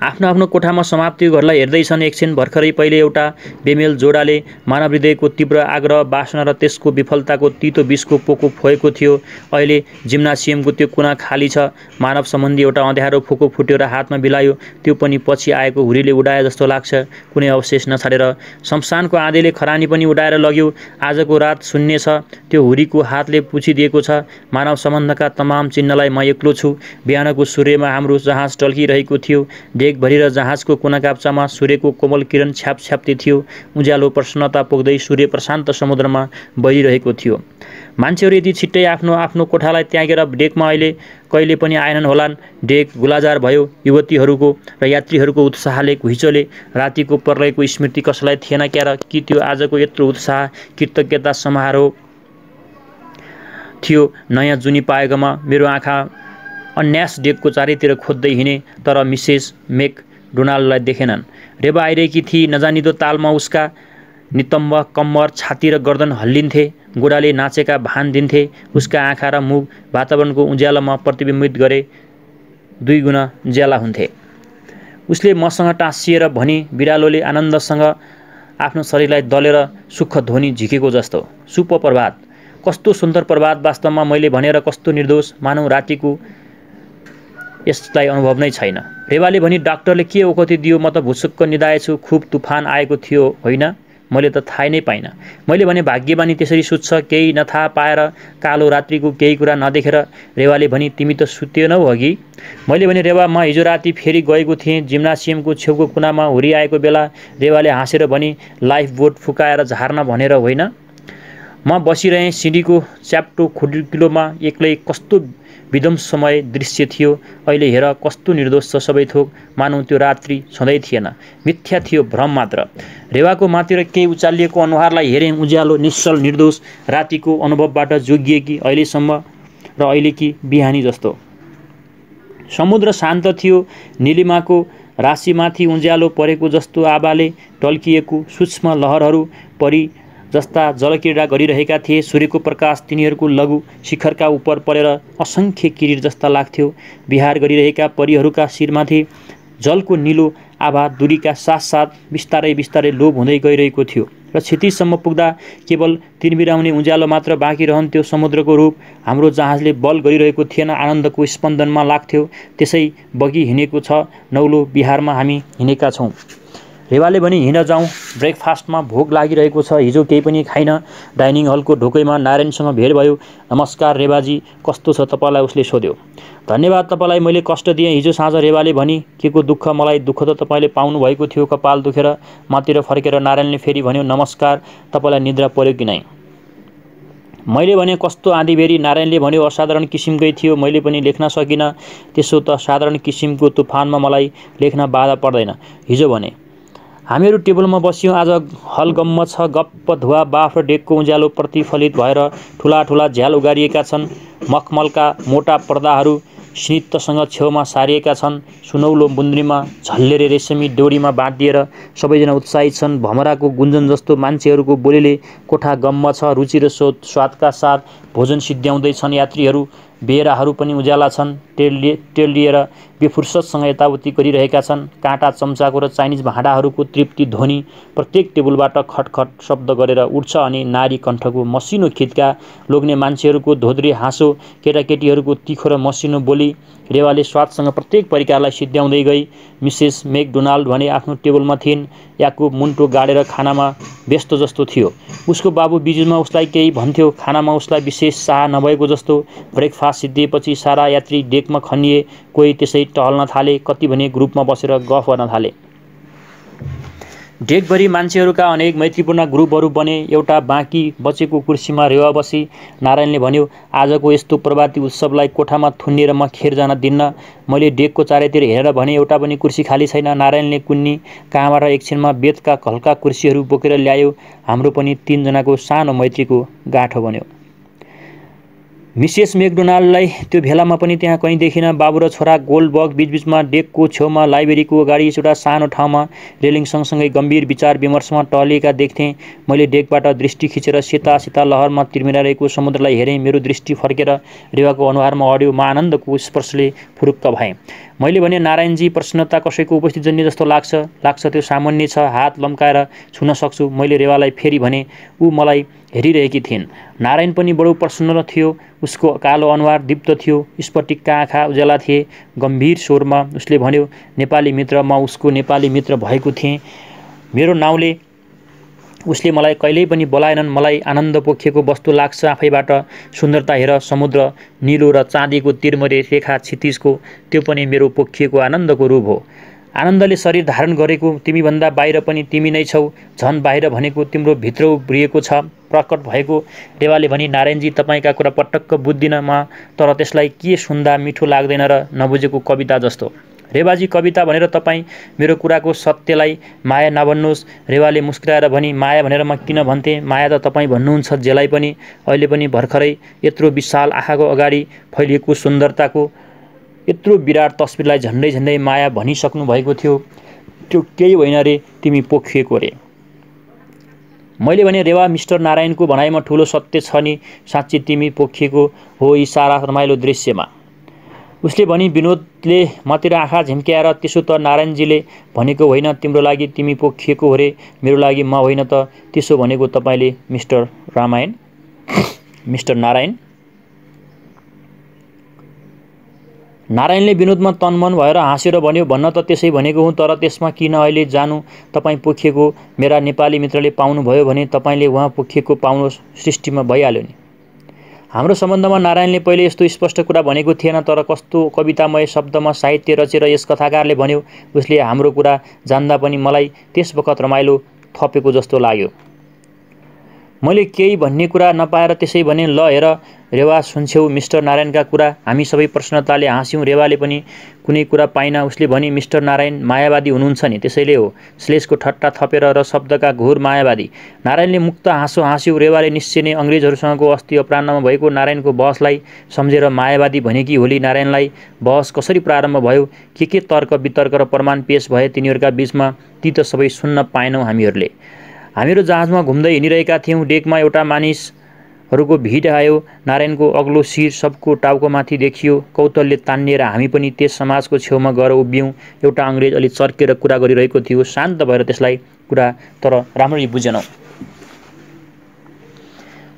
आफ्नो आफ्नो कोठामा समाप्तिको घरलाई हेर्दैछन्। एकछिन भर्खरै पहिले एउटा बेमेल जोडाले मानव हृदयको तीव्र आग्रह, वासना र त्यसको विफलताको तितो विषको पोको फोएको थियो। अहिले जिम्नासियमको त्यो कुना खाली छ। मानव सम्बन्धी एउटा अँध्यारो फोको फुट्यो र हातमा बिलायो। त्यो पनि पछि आएको हुरीले उडाए जस्तो लाग्छ। कुनै अवशेष नछाडेर शमशानको आँधीले खरानी पनि उडाएर लग्यो। आजको रात शून्य छ। त्यो हुरीको हातले पुछिदिएको छ। मानव सम्बन्धका तमाम चिन्हलाई म एक्लो छु। बिहानको सूर्यमा हाम्रो जहाज टल्किरहेको थियो। भरि र जहाजको कुनाकाप्चामा सूर्यको कोमल किरण छ्यापछ्याप्ती थियो। उज्यालो प्रसन्नता पुग्दै सूर्य प्रशान्त समुद्रमा बहिरहेको थियो। मान्छेहरू यति छिट्टै आफ्नो आफ्नो कोठालाई त्यागेर डेकमा अहिले कहिले पनि आएनन् होलान्। डेक गुलाजार भयो। युवतीहरूको र यात्रीहरूको उत्साहले घुइँचोले। रातिको प्रलयको स्मृति कसैलाई थिएन क्या र? कि त्यो आजको यत्रो उत्साह कृतज्ञता समारोह थियो? नयाँ जुनी पाएकोमा मेरो आँखा अन्यास डेकको चारैतिर खोज्दै हिँडे, तर मिसेस मेकडोनाल्डलाई देखेनन्। रेवा आइरहेकी थिई। नजानिदो तालमा उसका नितम्ब कम्मर, छाती र गर्दन हल्लिन्थे। गोडाले नाचेका भान दिन्थे। उसका आँखा र मुख वातावरणको उज्यालोमा प्रतिबिम्बित गरे 2 गुणा उज्याला हुन्थे। उसले मसँग टाँसिएर भनी, बिरालोले आनन्दसँग आफ्नो शरीरलाई दलेर सुख ध्वनि झिकेको जस्तो। शुभ प्रभात। कस्तो सुन्दर प्रभात वास्तवमा। मैले भनेर कस्तो निर्दोष, मानौ रातिको यसलाई अनुभव नै छैन। रेवाले भनी, डाक्टरले के ओखती दियो? म त भुसुक्क निदाएछु। खुब तुफान आएको थियो होइन? मैले त थाहै नै पाइनँ। मैले भने भाग्यबानी त्यसरी सुत्छ, केही नथाहा पाएर, कालो रात्रिको केही कुरा नदेखेर। रेवाले भनी, तिमी त सुतेनौ अघि? मैले भने, रेवा, म हिजो राति फेरि गएको थिएँ जिम्नासियमको छेउको कुनामा हुरी आएको बेला। रेवाले हाँसेर भनी, लाइफ बोट फुकाएर झार्न भनेर होइन? म बसिरहेँ सिँढीको च्याप्टो खुड्किलोमा एक्लै। कस्तो विध्वंसमय दृश्य थियो। अहिले हेर कस्तो निर्दोष छ सबै थोक। मानौ त्यो रात्रि छँदै थिएन, मिथ्या थियो, भ्रम मात्र। रेवाको मातिर केही उचालिएको अनुहारलाई हेरेँ। उज्यालो, निश्चल, निर्दोष रातिको अनुभवबाट जोगिएकी अहिलेसम्म र अहिलेकी बिहानी जस्तो। समुद्र शान्त थियो। नीलिमाको राशिमाथि उज्यालो परेको जस्तो आवाले टल्किएको सूक्ष्म लहरहरू परी जस्ता जलक्रीडा गरिरहेका थिए। सूर्यको प्रकाश तिनीहरूको लघु शिखरका उप परेर असङ्ख्य किरीट जस्ता लाग्थ्यो। विहार गरिरहेका परीहरूका शिरमाथि जलको निलो आभा दूरीका साथसाथ बिस्तारै बिस्तारै लोप हुँदै गइरहेको थियो र क्षितिजसम्म पुग्दा केवल तिरमिराउने उज्यालो मात्र बाँकी रहन्थ्यो। समुद्रको रूप हाम्रो जहाजले बल गरिरहेको थिएन, आनन्दको स्पन्दनमा लाग्थ्यो। त्यसै बगी हिँडेको छ। नौलो बिहारमा हामी हिँडेका छौँ। रेवाले भने, हिँड जाउँ। ब्रेकफास्टमा भोक लागिरहेको छ। हिजो केही पनि खाइन। डाइनिङ हलको ढोकैमा नारायणसँग भेट भयो। नमस्कार रेवाजी, कस्तो छ तपाईँलाई? उसले सोध्यो। धन्यवाद, तपाईँलाई मैले कष्ट दिएँ हिजो साँझ। रेवाले भनी, के को दुःख? मलाई दुःख त तपाईँले पाउनु भएको थियो। कपाल दुखेर मातिर फर्केर नारायणले फेरि भन्यो, नमस्कार, तपाईँलाई निद्रा पर्यो कि नै? मैले भने, कस्तो आँधीबेरी? नारायणले भन्यो, असाधारण किसिमकै थियो। मैले पनि लेख्न सकिनँ। त्यसो त साधारण किसिमको तुफानमा मलाई लेख्न बाधा पर्दैन। हिजो भने हामीहरू टेबलमा बस्यौँ। आज हलगम्म छ। गप्प धुवा बाफ र डेकको उज्यालो प्रतिफलित भएर ठुला ठुला झ्याल उगारिएका छन्। मखमलका मोटा पर्दाहरू स्नितसँग छेउमा सारिएका छन्। सुनौलो मुन्द्रीमा झल्लेर रेशमी डोरीमा बाँधिएर सबैजना उत्साहित छन्। भमराको गुन्जन जस्तो मान्छेहरूको बोलीले कोठा गम्म छ। रुचि र स्वादका साथ भोजन सिद्ध्याउँदैछन् यात्रीहरू। बेहराहरू पनि उज्याला छन्। तेल लिएर बेफुर्सदसँग यताउति गरिरहेका छन्। काँटा चम्चाको र चाइनिज भाँडाहरूको तृप्ति ध्वनि प्रत्येक टेबलबाट खटखट शब्द गरेर उठ्छ अनि नारी कण्ठको मसिनो खित्का, लोग्ने मान्छेहरूको धोद्रे हाँसो, केटाकेटीहरूको तिखो र मसिनो बोली रेवाले स्वादसँग प्रत्येक परिकारलाई सिद्ध्याउँदै गई। मिसेस मेकडोनाल्ड भने आफ्नो टेबलमा थिइन्। याकु मुन्टो गाडेर खानामा व्यस्त जस्तो थियो। उसको बाबु बिजुमा उसलाई केही भन्थ्यो। खानामा उसलाई विशेष चाह नभएको जस्तो। ब्रेकफास्ट सिद्धिएपछि सारा यात्री डेकमा खनिए। कोही त्यसै टहल्न थाले, कति भने ग्रुपमा बसेर गफ गर्न थाले। डेकभरि मान्छेहरूका अनेक मैत्रीपूर्ण ग्रुपहरू बने। एउटा बाँकी बचेको कुर्सीमा रेवा बसी। नारायणले भन्यो, आजको यस्तो प्रभाती उत्सवलाई कोठामा थुनिएर म खेर जान दिन्न। मैले डेकको चारैतिर हेरेर भने एउटा पनि कुर्सी खाली छैन। नारायणले कुन्नी कहाँबाट एकछिनमा बेतका हल्का कुर्सीहरू बोकेर ल्यायो। हाम्रो पनि 3 जनाको सानो मैत्रीको गाँठो बन्यो। मिसेस मेकडोनाल्डलाई त्यो भेलामा पनि त्यहाँ कहीँ देखिन। बाबु र छोरा गोल्डबर्ग बीचबीचमा डेकको छेउमा लाइब्रेरीको अगाडि एउटा सानो ठाउँमा रेलिङ सँगसँगै गम्भीर विचार विमर्शमा टहलिएका देख्थेँ। मैले डेकबाट दृष्टि खिचेर सेता सेता लहरमा तिर्मिरहेको समुद्रलाई हेरेँ। मेरो दृष्टि फर्केर रेवाको अनुहारमा अड्यो। म आनन्दको स्पर्शले फुरुक्क भएँ। मैले भने, नारायणजी, प्रसन्नता कसैको उपस्थितिजन्य जस्तो लाग्छ त्यो सामान्य छ। हात लम्काएर छुन सक्छु। मैले रेवालाई फेरि भने। ऊ मलाई हेरिरहेकी थिइन्। नारायण पनि बडो प्रसन्न थियो। उसको कालो अनुहार दीप्त थियो। स्फटिकका आँखा उज्याला थिए। गम्भीर स्वरमा उसले भन्यो, नेपाली मित्र। म उसको नेपाली मित्र भएको थिएँ। मेरो नाउँले उसले मलाई कहिल्यै पनि बोलाएनन्। मलाई आनन्द पोखिएको वस्तु लाग्छ आफैबाट। सुन्दरता हेर, समुद्र, निलो र चाँदीको तिरमरे रेखा क्षितिजको, त्यो पनि मेरो पोखिएको आनन्दको रूप हो। आनन्दले शरीर धारण गरेको तिमीभन्दा बाहिर पनि तिमी नै छौ। झन् बाहिर भनेको तिम्रो भित्र उब्रिएको छ, प्रकट भएको। रेवाले भनी, नारायणजी, तपाईँका कुरा पटक्क बुझ्दिनँ म, तर त्यसलाई के सुन्दा मिठो लाग्दैन र नबुझेको कविता जस्तो। रेवाजी, कविता भनेर तपाईँ मेरो कुराको सत्यलाई माया नभन्नुहोस्। रेवाले मुस्कुराएर भनी, माया भनेर म किन भन्थेँ? माया त तपाईँ भन्नुहुन्छ जेलाई पनि। अहिले पनि भर्खरै यत्रो विशाल आँखाको अगाडि फैलिएको सुन्दरताको यत्रो विराट तस्बिरलाई झन्डै झन्डै माया भनिसक्नु भएको थियो। त्यो केही होइन रे, तिमी पोखिएको रे। मैले भने, रेवा, मिस्टर नारायणको भनाइमा ठुलो सत्य छ नि। साँच्ची तिमी पोखिएको हो यी सारा रमाइलो दृश्यमा। उसले भनी, विनोदले मतिर आँखा झिम्क्याएर, त्यसो त नारायणजीले भनेको होइन तिम्रो लागि तिमी पोखिएको हो रे, मेरो लागि म होइन त। त्यसो भनेको तपाईँले मिस्टर नारायण? नारायणले विनोदमा तनमन भएर हाँसेर भन्यो, भन्न त त्यसै भनेको हुँ, तर त्यसमा किन अहिले जानु? तपाईँ पोखिएको मेरा नेपाली मित्रले पाउनुभयो भने तपाईँले उहाँ पोखिएको पाउनुहोस्, सृष्टिमा भइहाल्यो नि। हाम्रो सम्बन्धमा नारायणले पहिले यस्तो स्पष्ट कुरा भनेको थिएन, तर कस्तो कवितामय शब्दमा साहित्य रचेर यस कथाकारले भन्यो। उसले हाम्रो कुरा जान्दा पनि मलाई त्यस बखत रमाइलो थपेको जस्तो लाग्यो। मैले केही भन्ने कुरा नपाएर त्यसै भने, ल हेर रेवा, सुन्छौ मिस्टर नारायणका कुरा? हामी सबै प्रसन्नताले हाँस्यौँ। रेवाले पनि कुनै कुरा पाइन। उसले भनी, मिस्टर नारायण मायावादी हुनुहुन्छ नि, त्यसैले हो। श्लेषको ठट्टा थपेर र शब्दका घोर मायावादी। नारायणले मुक्त हाँसो हाँस्यो। रेवाले निश्चय नै अङ्ग्रेजहरूसँगको अस्ति अपराह्नमा भएको नारायणको बहसलाई सम्झेर मायावादी भनेकी होली नारायणलाई। बहस कसरी प्रारम्भ भयो, के तर्क वितर्क र प्रमाण पेश भए तिनीहरूका बीचमा, ती त सबै सुन्न पाएनौँ हामीहरूले। हामीहरू जहाजमा घुम्दै हिँडिरहेका थियौँ। डेकमा एउटा मानिसहरूको भिड आयो। नारायणको अग्लो शिर सबको टाउकोमाथि देखियो। कौतलले तान्निएर हामी पनि त्यस समाजको छेउमा गएर उभियौँ। एउटा अङ्ग्रेज अलि चर्केर कुरा गरिरहेको थियो। शान्त भएर त्यसलाई कुरा तर राम्ररी बुझेनौँ।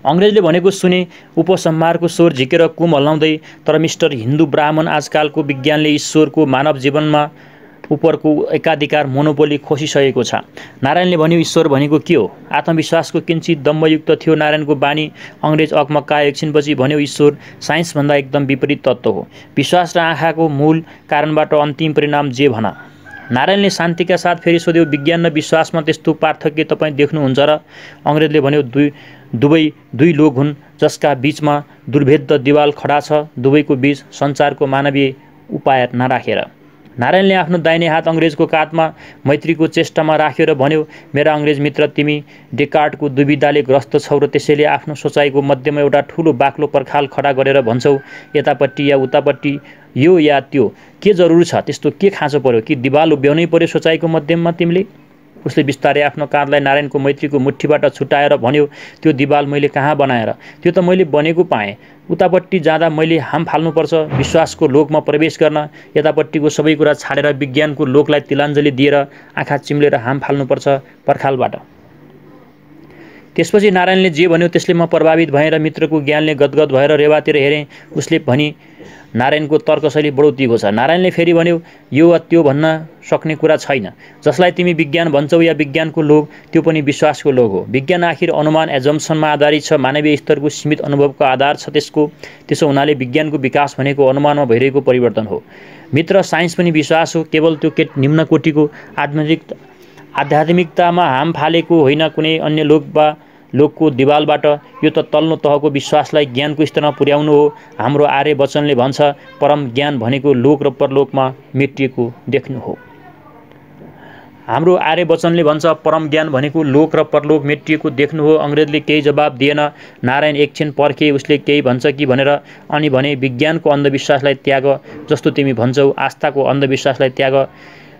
अङ्ग्रेजले भनेको सुने। उपसंहारको स्वर झिकेर कुम हल्लाउँदै, तर मिस्टर हिन्दू ब्राह्मण, आजकालको विज्ञानले ईश्वरको मानव जीवनमा उपरको एकाधिकार मोनोपोली खोसिसकेको छ। नारायणले भन्यो, ईश्वर भनेको के हो? आत्मविश्वासको किञ्चित दम्बयुक्त थियो नारायणको बानी। अङ्ग्रेज अकमक्कायो। एकछिनपछि भन्यो, ईश्वर साइन्सभन्दा एकदम विपरीत तत्त्व हो। विश्वास र आँखाको मूल कारणबाट अन्तिम परिणाम जे भन। नारायणले शान्तिका साथ फेरि सोध्यो, विज्ञान र विश्वासमा त्यस्तो पार्थक्य तपाईँ देख्नुहुन्छ र? अङ्ग्रेजले भन्यो, दुवै दुई लोक हुन् जसका बीचमा दुर्भेद्य दिवाल खडा छ, दुवैको बीच सञ्चारको मानवीय उपाय नराखेर। नारायणले आफ्नो दाहिने हात अङ्ग्रेजको काँधमा मैत्रीको चेष्टामा राख्यो र भन्यो, मेरा अङ्ग्रेज मित्र, तिमी डेकार्टको दुविधाले ग्रस्त छौ र त्यसैले आफ्नो सोचाइको मध्यमा एउटा ठुलो बाक्लो पर्खाल खडा गरेर भन्छौ यतापट्टि या उतापट्टि यो या त्यो के जरुरी छ, त्यस्तो के खाँचो पर्यो कि दिवाल उभ्याउनै पर्यो सोचाइको मध्यममा तिमीले? उसले बिस्तारै आफ्नो काँधलाई नारायणको मैत्रीको मुठीबाट छुटाएर भन्यो, त्यो दिवाल मैले कहाँ बनाएर, त्यो त मैले बनेको पाएँ। उतापट्टि जाँदा मैले हाम फाल्नुपर्छ विश्वासको लोकमा प्रवेश गर्न, यतापट्टिको सबै कुरा छाडेर विज्ञानको लोकलाई तिलाञ्जली दिएर आँखा चिम्लेर हाम फाल्नुपर्छ पर्खालबाट। त्यसपछि नारायणले जे भन्यो त्यसले म प्रभावित भएँ र मित्रको ज्ञानले गदगद भएर रेवातिर हेरेँ। उसले भनी, नारायणको तर्कशैली बडो तीखो छ। नारायणले फेरि भन्यो, यो वा त्यो भन्न सक्ने कुरा छैन। जसलाई तिमी विज्ञान भन्छौ या विज्ञानको लोक, त्यो पनि विश्वासको लोक हो। विज्ञान आखिर अनुमान एजम्पसनमा आधारित छ, मानवीय स्तरको सीमित अनुभवको आधार छ त्यसको। त्यसो हुनाले विज्ञानको विकास भनेको अनुमानमा भइरहेको परिवर्तन हो। मित्र, साइन्स पनि विश्वास हो, केवल त्यो निम्न कोटिको आध्यात्मिकतामा हाम फालेको होइन, कुनै अन्य लोकको दिवालबाट। यो त तल्लो तहको विश्वासलाई ज्ञानको स्तरमा पुर्याउनु हो। हाम्रो आर्य वचनले भन्छ, परम ज्ञान भनेको लोक र परलोकमा मेटिएको देख्नु हो। हाम्रो आर्य वचनले भन्छ, परम ज्ञान भनेको लोक र परलोक मेटिएको देख्नु हो। अंग्रेजले केही जवाब दिएन। नारायण एकछिन पर्खे, उसले केही भन्छ कि भनेर, अनि भने, विज्ञानको अन्धविश्वासलाई त्याग, जस्तो तिमी भन्छौ, आस्थाको अन्धविश्वासलाई त्याग।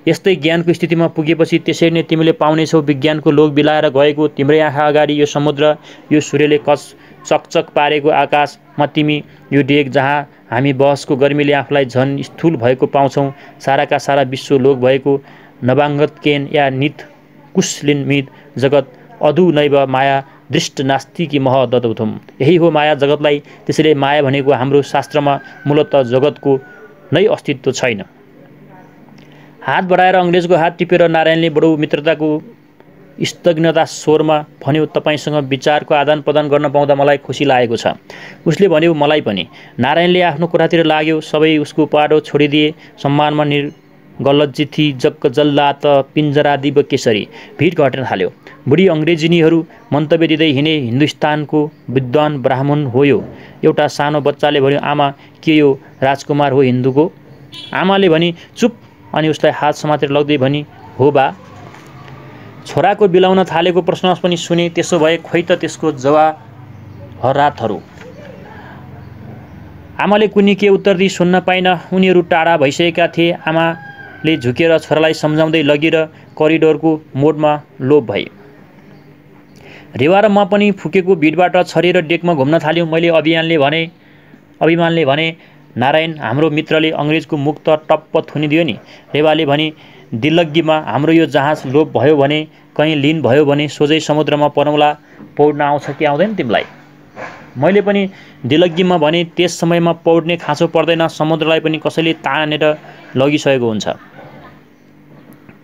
यस्तै ज्ञानको स्थितिमा पुगेपछि त्यसरी नै तिमीले पाउनेछौ विज्ञानको लोक बिलाएर गएको। तिम्रै आँखा अगाडि यो समुद्र, यो सूर्यले चकचक पारेको आकाशमा तिमी, यो डेग जहाँ हामी बहसको गर्मीले आफूलाई झन् स्थूल भएको पाउँछौँ, साराका सारा विश्व लोक भएको नवाङ्गत केन या नित कुशलिन्मित जगत अधु नैव माया दृष्ट नास्तिकी मह ददौथुम। यही हो माया जगतलाई। त्यसैले माया भनेको हाम्रो शास्त्रमा मूलतः जगतको नै अस्तित्व छैन। हात बढाएर अंग्रेजको हात टिपेर नारायणले बडो मित्रताको स्थगिनता स्वरमा भन्यो, तपाईसँग विचारको आदान प्रदान गर्न पाउँदा मलाई खुसी लागेको छ। उसले भन्यो, मलाई पनि। नारायणले आफ्नो कोठातिर लाग्यो। सबै उसको पाडो छोडिदिए। सम्मानमा गल्लजिथी जक्क जल्लात पिञ्जरादिव केसरी। भिड घट्न थाल्यो। बुढी अंग्रेजिनीहरू मन्तव्य दिँदै हिँडे, हिन्दुस्तानको विद्वान ब्राह्मण हो यो। एउटा सानो बच्चाले भन्यो, आमा, के यो राजकुमार हो हिन्दूको? आमाले भनी, चुप, अनि उसलाई हात समातेर लग्दै भनी, हो बा। छोराको बिलाउन थालेको प्रश्न पनि सुने। त्यसो भए खोइ त त्यसको जवाहरातहरू। आमाले कुनी के उत्तर दिई सुन्न पाइन। उनीहरू टाढा भइसकेका थिए। आमाले झुकेर छोरालाई सम्झाउँदै लगी र करिडोरको मोडमा लोप भए। रेवा र म पनि फुकेको भिडबाट छरिएर डेकमा घुम्न थाल्यौँ। मैले अभिमानले भने, नारायण, हाम्रो मित्रले अंग्रेजको मुख त टप्प थुनिदियो नि। रेवाले भनी, दिल्लगीमा हाम्रो यो जहाज लोप भयो भने, कहीँ लिन भयो भने सोझै समुद्रमा परौला। पौड्न आउँछ कि आउँदैन तिमीलाई? मैले पनि दिल्लगीमा भने, त्यस समयमा पौड्ने खाँचो पर्दैन, समुद्रलाई पनि कसैले तानेर लगिसकेको हुन्छ।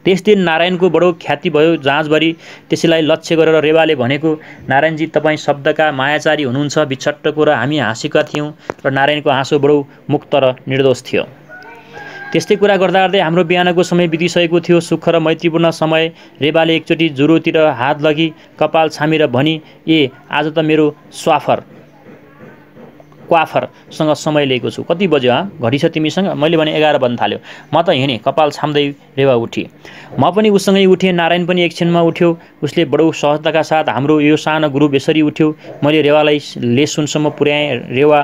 त्यस दिन नारायणको बडो ख्याति भयो जहाजभरि। त्यसैलाई लक्ष्य गरेर रेवाले भनेको, नारायणजी, तपाईँ शब्दका मायाचारी हुनुहुन्छ। बिछट्टको र हामी हाँसेका थियौँ र नारायणको हाँसो बडो मुक्त र निर्दोष थियो। त्यस्तै कुरा गर्दा गर्दै हाम्रो बिहानको समय बितिसकेको थियो। सुख र मैत्रीपूर्ण समय। रेवाले एकचोटि जुरोतिर हात लगी कपाल छामेर भनी, ए, आज त मेरो क्वाफरसँग समय लिएको छु। कति बज्यो घडी छ तिमीसँग? मैले भने 11 बज्न थाल्यो। म त हिँडेँ। कपाल छाम्दै रेवा उठी। म पनि उसँगै उठेँ। नारायण पनि एकछिनमा उठ्यो। उसले बडो सहजताका साथ हाम्रो यो सानो ग्रुप यसरी उठ्यो। मैले रेवालाई लेसुनसम्म पुर्याएँ। रेवा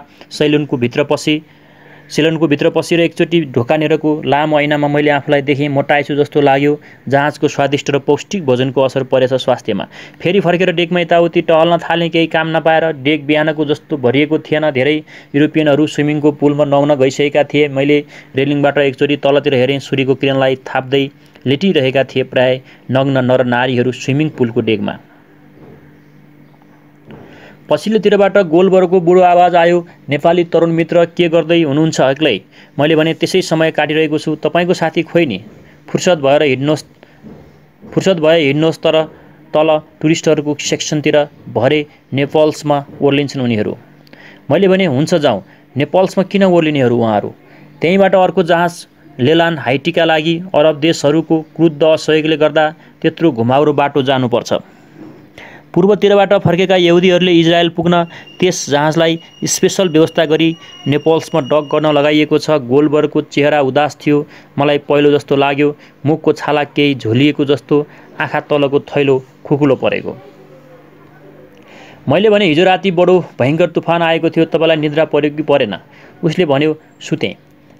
सेलुनको भित्र पसेर एकचोटि ढोकानेरको लामो ऐनामा मैले आफूलाई देखेँ। मोटाएछु जस्तो लाग्यो। जहाजको स्वादिष्ट र पौष्टिक भोजनको असर परेछ स्वास्थ्यमा। फेरि फर्केर डेकमा यताउति टहल्न थालेँ। केही काम नपाएर। डेक बिहानको जस्तो भरिएको थिएन। धेरै युरोपियनहरू स्विमिङको पुलमा नुहाउन गइसकेका थिए। मैले रेलिङबाट एकचोटि तलतिर हेरेँ। सूर्यको किरणलाई थाप्दै लेटिरहेका थिए प्राय नग्न नर नारीहरू स्विमिङ पुलको डेकमा। पछिल्लोतिरबाट गोलबरको बुढो आवाज आयो, नेपाली तरुण मित्र, के गर्दै हुनुहुन्छ एक्लै? मैले भने, त्यसै समय काटिरहेको छु। तपाईँको साथी खोइ नि? फुर्सद भए हिँड्नुहोस्, तर तल टुरिस्टहरूको सेक्सनतिर भरे नेपल्समा ओर्लिन्छन् उनीहरू। मैले भने, हुन्छ, जाउँ। नेपल्समा किन ओर्लिनेहरू उहाँहरू? त्यहीँबाट अर्को जहाज लेलान हाइटीका लागि अरब देशहरूको क्रुद्ध असहयोगले गर्दा त्यत्रो घुमाउरो बाटो जानुपर्छ। पूर्वतिरबाट फर्केका यहुदीहरूले इजरायल पुग्न त्यस जहाजलाई स्पेशल व्यवस्था गरी नेपल्समा डक गर्न लगाइएको छ। गोलबरको चेहरा उदास थियो। मलाई पहिलो जस्तो लाग्यो। मुखको छाला केही झोलिएको जस्तो, आँखा तलको थैलो खुकुलो परेको। मैले भने, हिजो राति बडो भयङ्कर तुफान आएको थियो। तपाईँलाई निद्रा पर्यो कि परेन? उसले भन्यो, सुतेँ।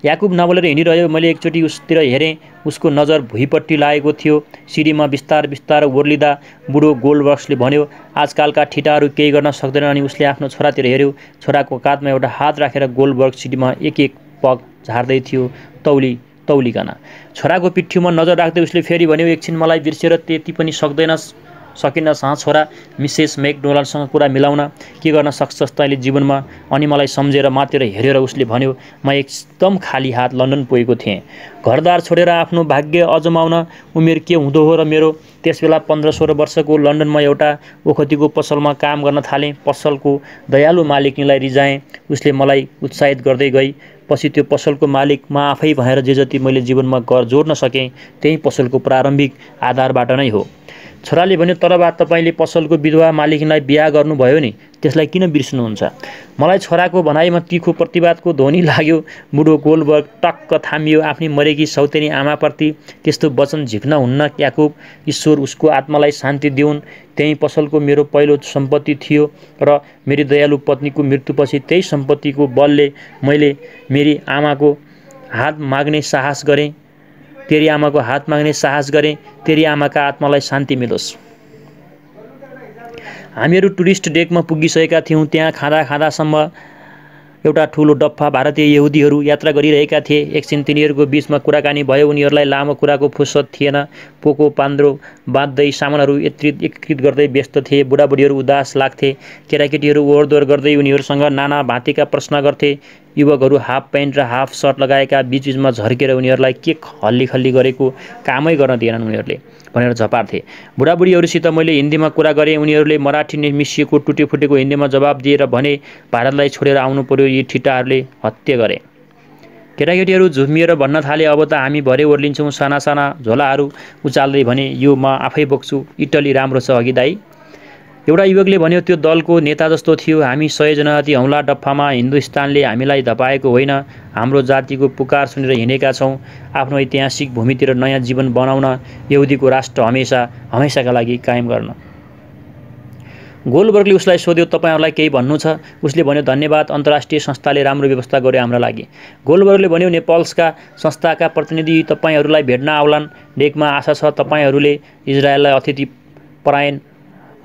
याकुब नबोलेर हिँडिरह्यो। मैले एकचोटि उसतिर हेरेँ, उसको नजर भुइँपट्टि लागेको थियो। सिँढीमा बिस्तार बिस्तार ओर्लिँदा बुढो गोल्डबर्ग्सले भन्यो, आजकालका ठिटाहरू केही गर्न सक्दैनन्। अनि उसले आफ्नो छोरातिर हेऱ्यो। छोराको काँधमा एउटा हात राखेर गोल्डबर्ग सिँढीमा एक एक पग झार्दै थियो, तौलिकन। छोराको पिठ्युमा नजर राख्दै उसले फेरि भन्यो, एकछिन मलाई बिर्सेर त्यति पनि सकिनस् छोरा? मिसेस मैकडोनाल्डसँग कुरा मिलाउन के गर्न सक्छस् तैँले जीवनमा? अनि मलाई सम्झेर मातिर हेरेर उसले भन्यो, म एकदम खाली हात लन्डन पुगेको थिएँ। घरदार छोडेर आफ्नो भाग्य अजमाउन उमेर के हुँदो हो र मेरो? त्यसबेला 15-16 वर्षको लन्डनमा एउटा ओखतीको पसलमा काम गर्न थालेँ। पसलको दयालु मालिकनीलाई रिझाएँ। उसले मलाई उत्साहित गर्दै गई। पछि त्यो पसलको मालिक म आफै भएर जे जति मैले जीवनमा कर जोड्न सकेँ त्यही पसलको प्रारम्भिक आधारबाट नै हो। छोराले भन्यो, तर बा तपाईँले पसलको विधवा मालिकलाई बिहा गर्नुभयो नि, त्यसलाई किन बिर्सनुहुन्छ? मलाई छोराको भनाइमा तीखो प्रतिवादको ध्वनि लाग्यो। बुढो गोल्डबर्ग टक्क थामियो। आफ्नी मरेकी सौतेनी आमाप्रति त्यस्तो वचन झिक्न हुन्न याकुब। ईश्वर उसको आत्मालाई शान्ति दिउन्। त्यही पसलको मेरो पहिलो सम्पत्ति थियो र मेरी दयालु पत्नीको मृत्युपछि त्यही सम्पत्तिको बलले मैले मेरी आमाको हात माग्ने साहस गरेँ। तेरी आमाको हात माग्ने साहस गरेँ। तेरी आमाका आत्मालाई शान्ति मिलोस्। हामीहरू टुरिस्ट डेकमा पुगिसकेका थियौँ। त्यहाँ खाँदासम्म एउटा ठुलो डफ्फा भारतीय यहुदीहरू यात्रा गरिरहेका थिए। एकछिन तिनीहरूको बीचमा कुराकानी भयो। उनीहरूलाई लामो कुराको फुर्सद थिएन। पोको पान्द्रो बाँध्दै सामानहरू एकत्रित गर्दै व्यस्त थिए। बुढाबुढीहरू उदास लाग्थे। केटाकेटीहरू ओहोरदोहोर गर्दै उनीहरूसँग नाना भाँतीका प्रश्न गर्थे। युवकहरू हाफ प्यान्ट र हाफ सर्ट लगाएका बीचबीचमा झर्केर उनीहरूलाई के हल्लीखल्ली गरेको कामै गर्न दिएनन् उनीहरूले भनेर झपार्थे। बुढाबुढीहरूसित मैले हिन्दीमा कुरा गरेँ। उनीहरूले मराठी मिसिएको टुटेफुटेको हिन्दीमा जवाब दिएर भने, भारतलाई छोडेर आउनु पर्यो, यी ठिटाहरूले हत्या गरे। केटाकेटीहरू झुम्मिएर भन्न थाले, अब त हामी भरे ओर्लिन्छौँ। साना साना झोलाहरू उचाल्दै भने, यो म आफै बोक्छु। इटली राम्रो छ अघि दाई? एउटा युवकले भन्यो, त्यो दलको नेता जस्तो थियो। हामी 100 जना जति हौला डफ्फामा हिन्दुस्तानले हामीलाई धपाएको होइन। हाम्रो जातिको पुकार सुनेर हिँडेका छौँ। आफ्नो ऐतिहासिक भूमितिर नयाँ जीवन बनाउन, यहुदीको राष्ट्र हमेसाका लागि कायम गर्न। गोल्डबर्गले उसलाई सोध्यो, तपाईँहरूलाई केही भन्नु छ? उसले भन्यो, धन्यवाद, अन्तर्राष्ट्रिय संस्थाले राम्रो व्यवस्था गर्यो हाम्रा लागि। गोल्डबर्गले भन्यो, नेपल्सका संस्थाका प्रतिनिधि तपाईँहरूलाई भेट्न आउलान्। डेकमा आशा छ तपाईँहरूले इजरायललाई अतिथि परायण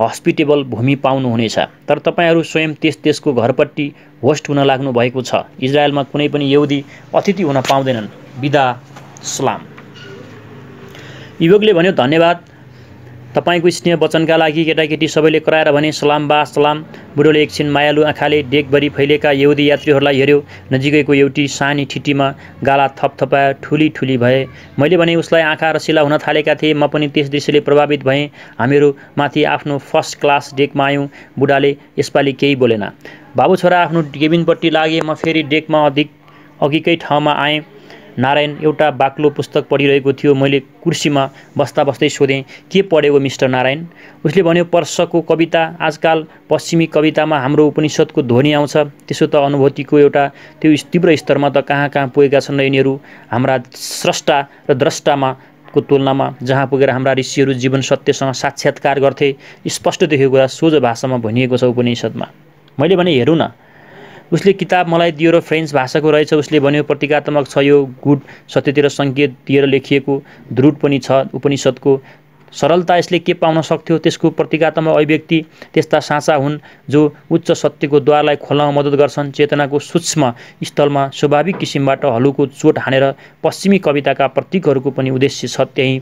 हस्पिटेबल भूमि पाउनुहुनेछ। तर तपाईँहरू स्वयं त्यस देशको घरपट्टि होस्ट हुन लाग्नु भएको छ। इजरायलमा कुनै पनि यहुदी अतिथि हुन पाउँदैनन्। बिदा, सलाम। युवकले भन्यो, धन्यवाद तपाईँको स्नेह वचनका लागि। केटाकेटी सबैले कराएर भने, सलाम बा सलाम। बुढोले एकछिन मायालु आँखाले डेकभरि फैलेका यहुदी यात्रीहरूलाई हेऱ्यो। नजिकैको एउटी सानी ठिटीमा गाला थपथपाए ठुली भए। मैले भने उसलाई आँखा रसिला हुन थालेका थिए। म पनि त्यस दृश्यले प्रभावित भएँ। हामीहरू माथि आफ्नो फर्स्ट क्लास डेकमा आयौँ। बुढाले यसपालि केही बोलेन। बाबु छोरा आफ्नो केबिनपट्टि लागे। म फेरि डेकमा अघिकै ठाउँमा आएँ। नारायण एउटा बाक्लो पुस्तक पढिरहेको थियो। मैले कुर्सीमा बस्दै सोधेँ, के पढ्यो मिस्टर नारायण? उसले भन्यो, पर्सको कविता। आजकाल पश्चिमी कवितामा हाम्रो उपनिषदको ध्वनि आउँछ। त्यसो त अनुभूतिको एउटा त्यो तीव्र स्तरमा त कहाँ पुगेका छन् यिनीहरू। हाम्रा स्रष्टा र द्रष्टामा को तुलनामा जहाँ पुगेर हाम्रा ऋषिहरू जीवन सत्यसँग साक्षात्कार गर्थे। स्पष्ट देखेको कुरा सोझो भाषामा भनिएको छ उपनिषदमा। मैले भने, हेरौँ न। उसले किताब मलाई दियो र फ्रेन्च भाषाको रहेछ। उसले भन्यो, प्रतीकात्मक छ यो, गुड सत्यतिर सङ्केत दिएर लेखिएको। दृढ पनि छ। उपनिषदको सरलता यसले के पाउन सक्थ्यो? त्यसको प्रतीकात्मक अभिव्यक्ति त्यस्ता साँचा हुन् जो उच्च सत्यको द्वारलाई खोल्नमा मद्दत गर्छन्। चेतनाको सूक्ष्म स्थलमा स्वाभाविक किसिमबाट हलुको चोट हानेर पश्चिमी कविताका प्रतीकहरूको पनि उद्देश्य छ त्यही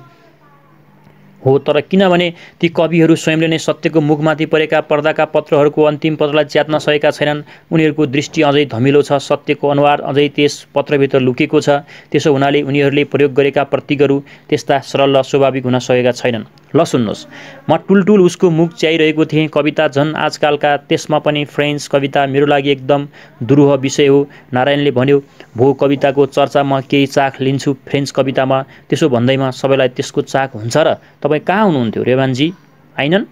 हो। तर किनभने ती कविहरू स्वयंले नै सत्यको मुखमाथि परेका पर्दाका पत्रहरूको अन्तिम पत्रलाई च्यात्न सकेका छैनन्। उनीहरूको दृष्टि अझै धमिलो छ। सत्यको अनुहार अझै त्यस पत्रभित्र लुकेको छ। त्यसो हुनाले उनीहरूले प्रयोग गरेका प्रतीकहरू त्यस्ता सरल र स्वाभाविक हुन सकेका छैनन्। ल सुन्नुहोस्। म टुलटुल उसको मुख च्याइरहेको थिएँ। कविता झन् आजकालका, त्यसमा पनि फ्रेन्च कविता मेरो लागि एकदम दुरूह विषय हो। नारायणले भन्यो, भो कविताको चर्चा म केही चाख लिन्छु फ्रेन्च कवितामा। त्यसो भन्दैमा सबैलाई त्यसको चाख हुन्छ र तपाईँ कहाँ हुनुहुन्थ्यो रेवानजी? आइनन्?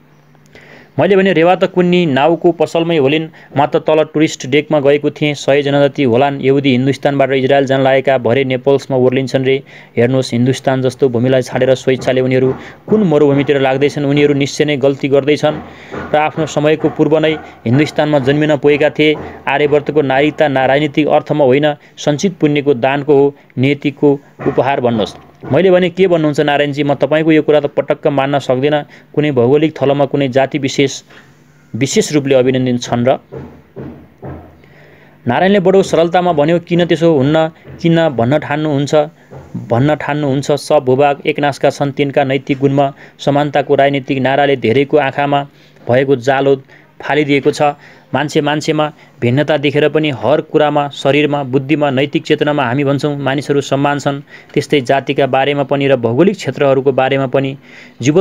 मैले भने रेवा त कुन्नी नाउको पसलमै होलिन्, म त तल टुरिस्ट डेकमा गएको थिएँ। 100 जना जति होलान्। यहुदी हिन्दुस्तानबाट इजरायल जान लागेका भरे नेपल्समा ओर्लिन्छन् रे। हेर्नुहोस्, हिन्दुस्तान जस्तो भूमिलाई छाडेर स्वेच्छाले उनीहरू कुन मरुभूमितिर लाग्दैछन्। उनीहरू निश्चय नै गल्ती गर्दैछन् र आफ्नो समयको पूर्व नै हिन्दुस्तानमा जन्मिन पुगेका थिए। आर्यवर्तको नागरिकता राजनीतिक अर्थमा होइन, सञ्चित पुण्यको दानको हो, नियतिको उपहार भन्नुहोस्। मैले भने के भन्नुहुन्छ नारायणजी, म तपाईँको यो कुरा त पटक्क मान्न सक्दिनँ। कुनै भौगोलिक थलोमा कुनै जाति विशेष रूपले अभिनन्दन छन् र? नारायणले बडो सरलतामा भन्यो, किन त्यसो हुन्न, किन भन्न ठान्नुहुन्छ? सब भूभाग एकनासका छन्। तिनका नैतिक गुणमा समानताको राजनीतिक नाराले धेरैको आँखामा भएको जालो फालिदिएको छ। मान्छेमा भिन्नता देखेर पनि हर कुरामा, शरीरमा, बुद्धिमा, नैतिक चेतनामा हामी भन्छौँ मानिसहरू समान छन्। त्यस्तै जातिका बारेमा पनि र भौगोलिक क्षेत्रहरूको बारेमा पनि। जीव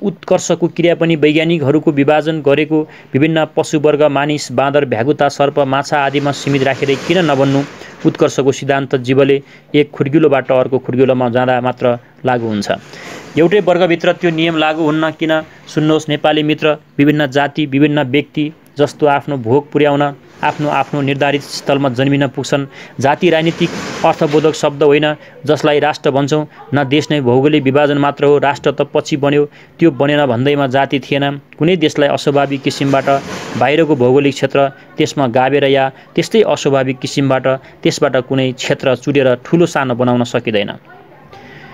उत्कर्षको क्रिया पनि वैज्ञानिकहरूको विभाजन गरेको विभिन्न पशुवर्ग, मानिस, बाँदर, भ्यागुता, सर्प, माछा आदिमा सीमित राखेर किन नभन्नु? उत्कर्षको सिद्धान्त जीवले एक खुड्किलोबाट अर्को खुड्किलोमा जाँदा मात्र लागू हुन्छ। एउटै वर्गभित्र त्यो नियम लागू हुन्न। किन? सुन्नुहोस् नेपाली मित्र, विभिन्न जाति, विभिन्न व्यक्ति जस्तो आफ्नो भोग पुर्याउन आफ्नो निर्धारित स्थलमा जन्मिन पुग्छन्। जाति राजनीतिक अर्थबोधक शब्द होइन जसलाई राष्ट्र भन्छौँ। न देश नै भौगोलिक विभाजन मात्र हो, राष्ट्र त पछि बन्यो। त्यो बनेन भन्दैमा जाति थिएन। कुनै देशलाई अस्वाभाविक किसिमबाट बाहिरको भौगोलिक क्षेत्र त्यसमा गाभेर या त्यस्तै अस्वाभाविक किसिमबाट त्यसबाट कुनै क्षेत्र चुडेर ठुलो सानो बनाउन सकिँदैन।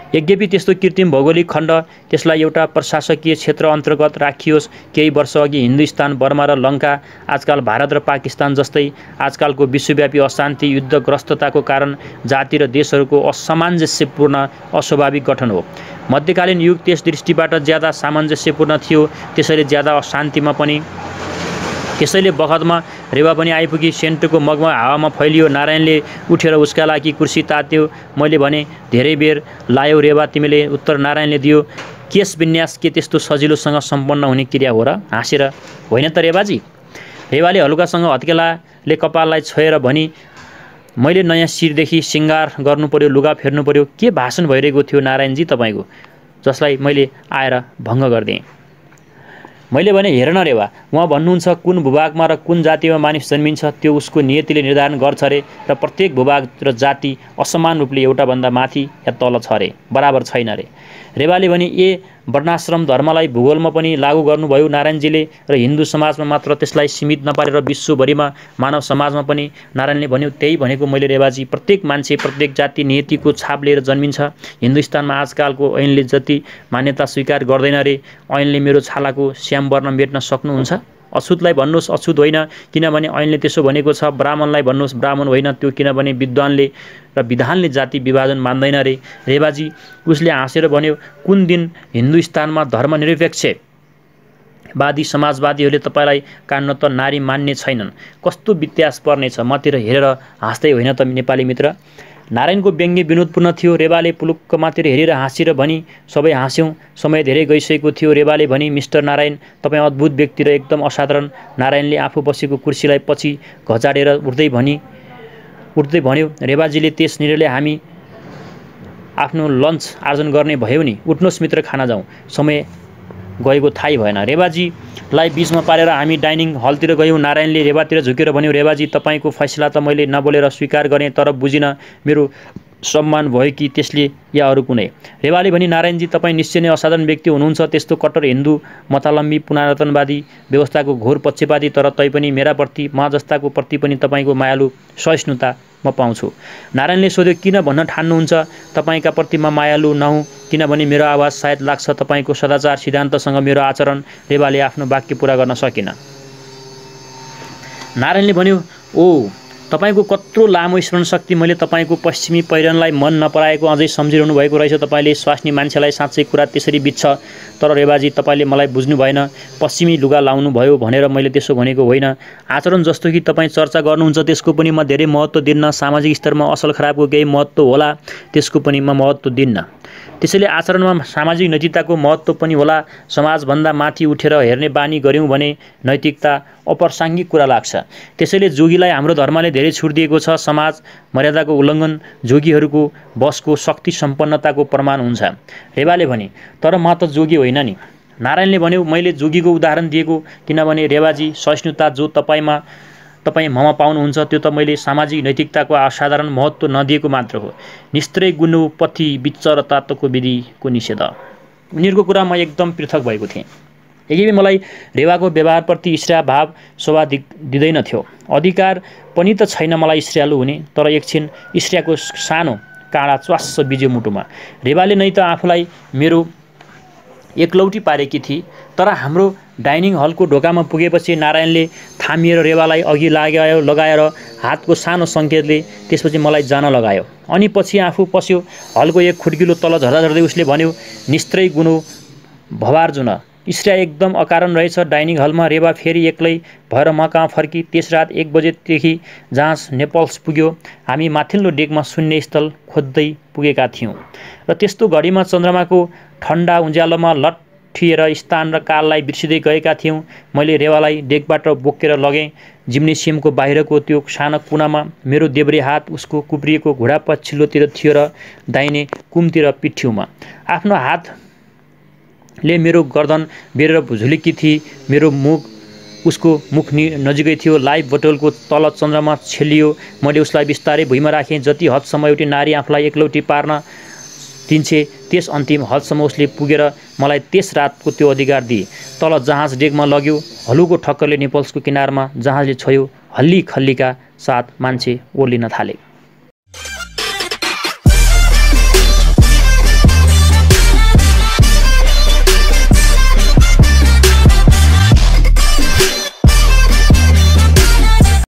यद्यपि त्यस्तो कृत्रिम भौगोलिक खण्ड त्यसलाई एउटा प्रशासकीय क्षेत्र अन्तर्गत राखियोस्। केही वर्षअघि हिन्दुस्तान, बर्मा र लङ्का, आजकल भारत र पाकिस्तान जस्तै आजकलको विश्वव्यापी अशान्ति, युद्धग्रस्तताको कारण जाति र देशहरूको असामञ्जस्यपूर्ण अस्वाभाविक गठन हो। मध्यकालीन युग त्यस दृष्टिबाट ज्यादा सामञ्जस्यपूर्ण थियो। त्यसैले ज्यादा अशान्तिमा पनि त्यसैले बखतमा रेवा पनि आइपुगी। सेन्टको मगमा हावामा फैलियो। नारायणले उठेर उसका लागि कुर्सी तात्यो। मैले भने, धेरै बेर लायो रेवा तिमीले? उत्तर नारायणले दियो। केश विन्यास के त्यस्तो सजिलोसँग सम्पन्न हुने क्रिया हो र? हाँसेर, होइन त रेवाजी? रेवाले हलुकासँग हत्केलाले कपाललाई छोएर भनी, मैले नयाँ शिरदेखि सिँगार गर्नु पर्यो, लुगा फेर्नु पर्यो। के भाषण भइरहेको थियो नारायणजी तपाईँको, जसलाई मैले आएर भङ्ग गरिदिएँ? मैले भने, हेर न रेवा, उहाँ भन्नुहुन्छ कुन भूभागमा र कुन जातिमा मानिस जन्मिन्छ त्यो उसको नियतिले निर्धारण गर्छ अरे, र प्रत्येक भूभाग र जाति असमान रूपले एउटाभन्दा माथि या तल छ अरे, बराबर छैन अरे। रेवाले भने, वर्णाश्रम धर्मलाई भूगोलमा पनि लागू गर्नुभयो नारायणजीले, र हिन्दू समाजमा मात्र त्यसलाई सीमित नपारेर विश्वभरिमा मानव समाजमा पनि? नारायणले भन्यो, त्यही भनेको मैले रेवाजी। प्रत्येक मान्छे, प्रत्येक जाति नियतिको छाप लिएर जन्मिन्छ। हिन्दुस्तानमा आजकालको ऐनले जति मान्यता स्वीकार गर्दैन रे। ऐनले मेरो छालाको श्याम वर्ण मेट्न सक्नुहुन्छ? अछुतलाई भन्नुहोस् अछुत होइन, किनभने ऐनले त्यसो भनेको छ। ब्राह्मणलाई भन्नुहोस् ब्राह्मण होइन, त्यो किनभने विद्वानले र विधानले जाति विभाजन मान्दैन रे। रेवाजी, उसले हाँसेर भन्यो, कुन दिन हिन्दुस्तानमा धर्मनिरपेक्षवादी समाजवादीहरूले तपाईँलाई कान्न त नारी मान्ने छैनन्? कस्तो व्यत्यास पर्नेछ? मतिर हेरेर हाँस्दै होइन त नेपाली मित्र? नारायणको व्यङ्ग्य विनोदपूर्ण थियो। रेवाले पुलुक्क मातिर हेरेर हाँसेर भनी, सबै हाँस्यौँ। समय धेरै गइसकेको थियो। रेवाले भनी, मिस्टर नारायण, तपाईँ अद्भुत व्यक्ति र एकदम असाधारण। नारायणले आफू बसेको कुर्सीलाई पछि घचाडेर उठ्दै भन्यो, रेवाजीले त्यस निर्णयले हामी आफ्नो लन्च आर्जन गर्ने भयौ नि। उठ्नुहोस् मित्र, खाना जाउँ। समय गएको थाहै भएन। रेवाजीलाई बीचमा पारेर हामी डाइनिङ हलतिर गयौँ। नारायणले रेवातिर झुकेर भन्यो, रेवाजी, तपाईँको फैसला त मैले नबोलेर स्वीकार गरेँ, तर बुझिन मेरो सम्मान भयो कि त्यसले या अरू कुनै? रेवाले भनी, नारायणजी, तपाईँ निश्चय नै असाधारण व्यक्ति हुनुहुन्छ। त्यस्तो कट्टर हिन्दू मतावलम्बी पुनरावृत्तवादी व्यवस्थाको घोर पक्षपाती, तर तैपनि मेराप्रति, म जस्ताको प्रति पनि तपाईँको मायालु सहिष्णुता म पाउँछु। नारायणले सोध्यो, किन भन्न ठान्नुहुन्छ तपाईँका प्रति म मायालु नहुँ? किनभने मेरो आवाज सायद लाग्छ तपाईँको सदाचार सिद्धान्तसँग मेरो आचरण। रेवाले आफ्नो वाक्य पूरा गर्न सकिन। नारायणले भन्यो, ओ तपाईँको कत्रो लामो स्मरण शक्ति। मैले तपाईँको पश्चिमी पहिरनलाई मन नपराएको अझै सम्झिरहनु भएको रहेछ। तपाईँले स्वास्नी मान्छेलाई साँच्चै कुरा त्यसरी बित्छ। तर रेवाजी, तपाईँले मलाई बुझ्नु भएन। पश्चिमी लुगा लाउनु भयो भनेर मैले त्यसो भनेको होइन। आचरण जस्तो कि तपाईँ चर्चा गर्नुहुन्छ त्यसको पनि म धेरै महत्त्व दिन्न। सामाजिक स्तरमा असल खराबको केही महत्त्व होला, त्यसको पनि म महत्त्व दिन्न। त्यसैले आचरणमा सामाजिक नैतिकताको महत्त्व पनि होला। समाजभन्दा माथि उठेर हेर्ने बानी गऱ्यौँ भने नैतिकता अप्रासङ्गिक कुरा लाग्छ। त्यसैले जोगीलाई हाम्रो धर्मले धेरै छुट दिएको छ। समाज मर्यादाको उल्लङ्घन जोगीहरूको बसको शक्ति सम्पन्नताको प्रमाण हुन्छ। रेवाले भने, तर म त जोगी होइन नि। नारायणले भन्यो, मैले जोगीको उदाहरण दिएको किनभने रेवाजी सहिष्णुता जो तपाईँ ममा पाउनुहुन्छ त्यो त मैले सामाजिक नैतिकताको असाधारण महत्त्व नदिएको मात्र हो। निस्त्रै गुनु पथि विचरतात्वको विधिको निषेध। उनीहरूको कुरामा एकदम पृथक भएको थिएँ। यही मलाई रेवाको व्यवहारप्रति ईर्ष्या भाव शोभा दिँदैनथ्यो। अधिकार पनि त छैन मलाई ईर्ष्यालु हुने, तर एकछिन ईर्ष्याको सानो काँडा च्वास्स बिज्यो मुटुमा। रेवाले नै त आफूलाई मेरो एकलौटी पारेकी थिए। तर हाम्रो डाइनिङ हलको ढोकामा पुगेपछि नारायणले थामिएर रेवालाई अघि लगाएर हातको सानो सङ्केतले त्यसपछि मलाई जान लगायो। अनि पछि आफू पस्यो। हलको एक खुड्किलो तल झर्दा झर्दै उसले भन्यो, निस्त्रै गुनु भवार्जुन, ईर्ष्या एकदम अकारण रहेछ। डाइनिङ हलमा रेवा फेरि एक्लै भएर म कहाँ फर्की। त्यस रात 1 बजेदेखि जहाज नेपल्स पुग्यो। हामी माथिल्लो डेकमा शून्य स्थल खोज्दै पुगेका थियौँ र त्यस्तो घडीमा चन्द्रमाको ठन्डा उज्यालोमा लट्ठिएर स्थान र काललाई बिर्सिँदै गएका थियौँ। मैले रेवालाई डेकबाट बोकेर लगेँ। जिम्नेसियमको बाहिरको त्यो सानो कुनामा मेरो देब्रे हात उसको कुप्रिएको घुँडा पछिल्लोतिर थियो र दाहिने कुमतिर पिठ्यौँमा आफ्नो हातले मेरो गर्दन बेरेर झुलेकी थिए। मेरो मुख उसको मुख नजिकै थियो। लाइभ बोतलको तल चन्द्रमा छेलियो। मैले उसलाई बिस्तारै भुइँमा राखेँ। जति हदसम्म एउटी नारी आफूलाई एकलौटी पार्न दिन्छे त्यस अन्तिम हदसम्म उसले पुगेर मलाई त्यस रातको त्यो अधिकार दिए। तल जहाज डेकमा लग्यो। हलुको ठक्करले नेपल्सको किनारमा जहाजले छोयो। हल्ली खल्लीका साथ मान्छे ओर्लिन थाले।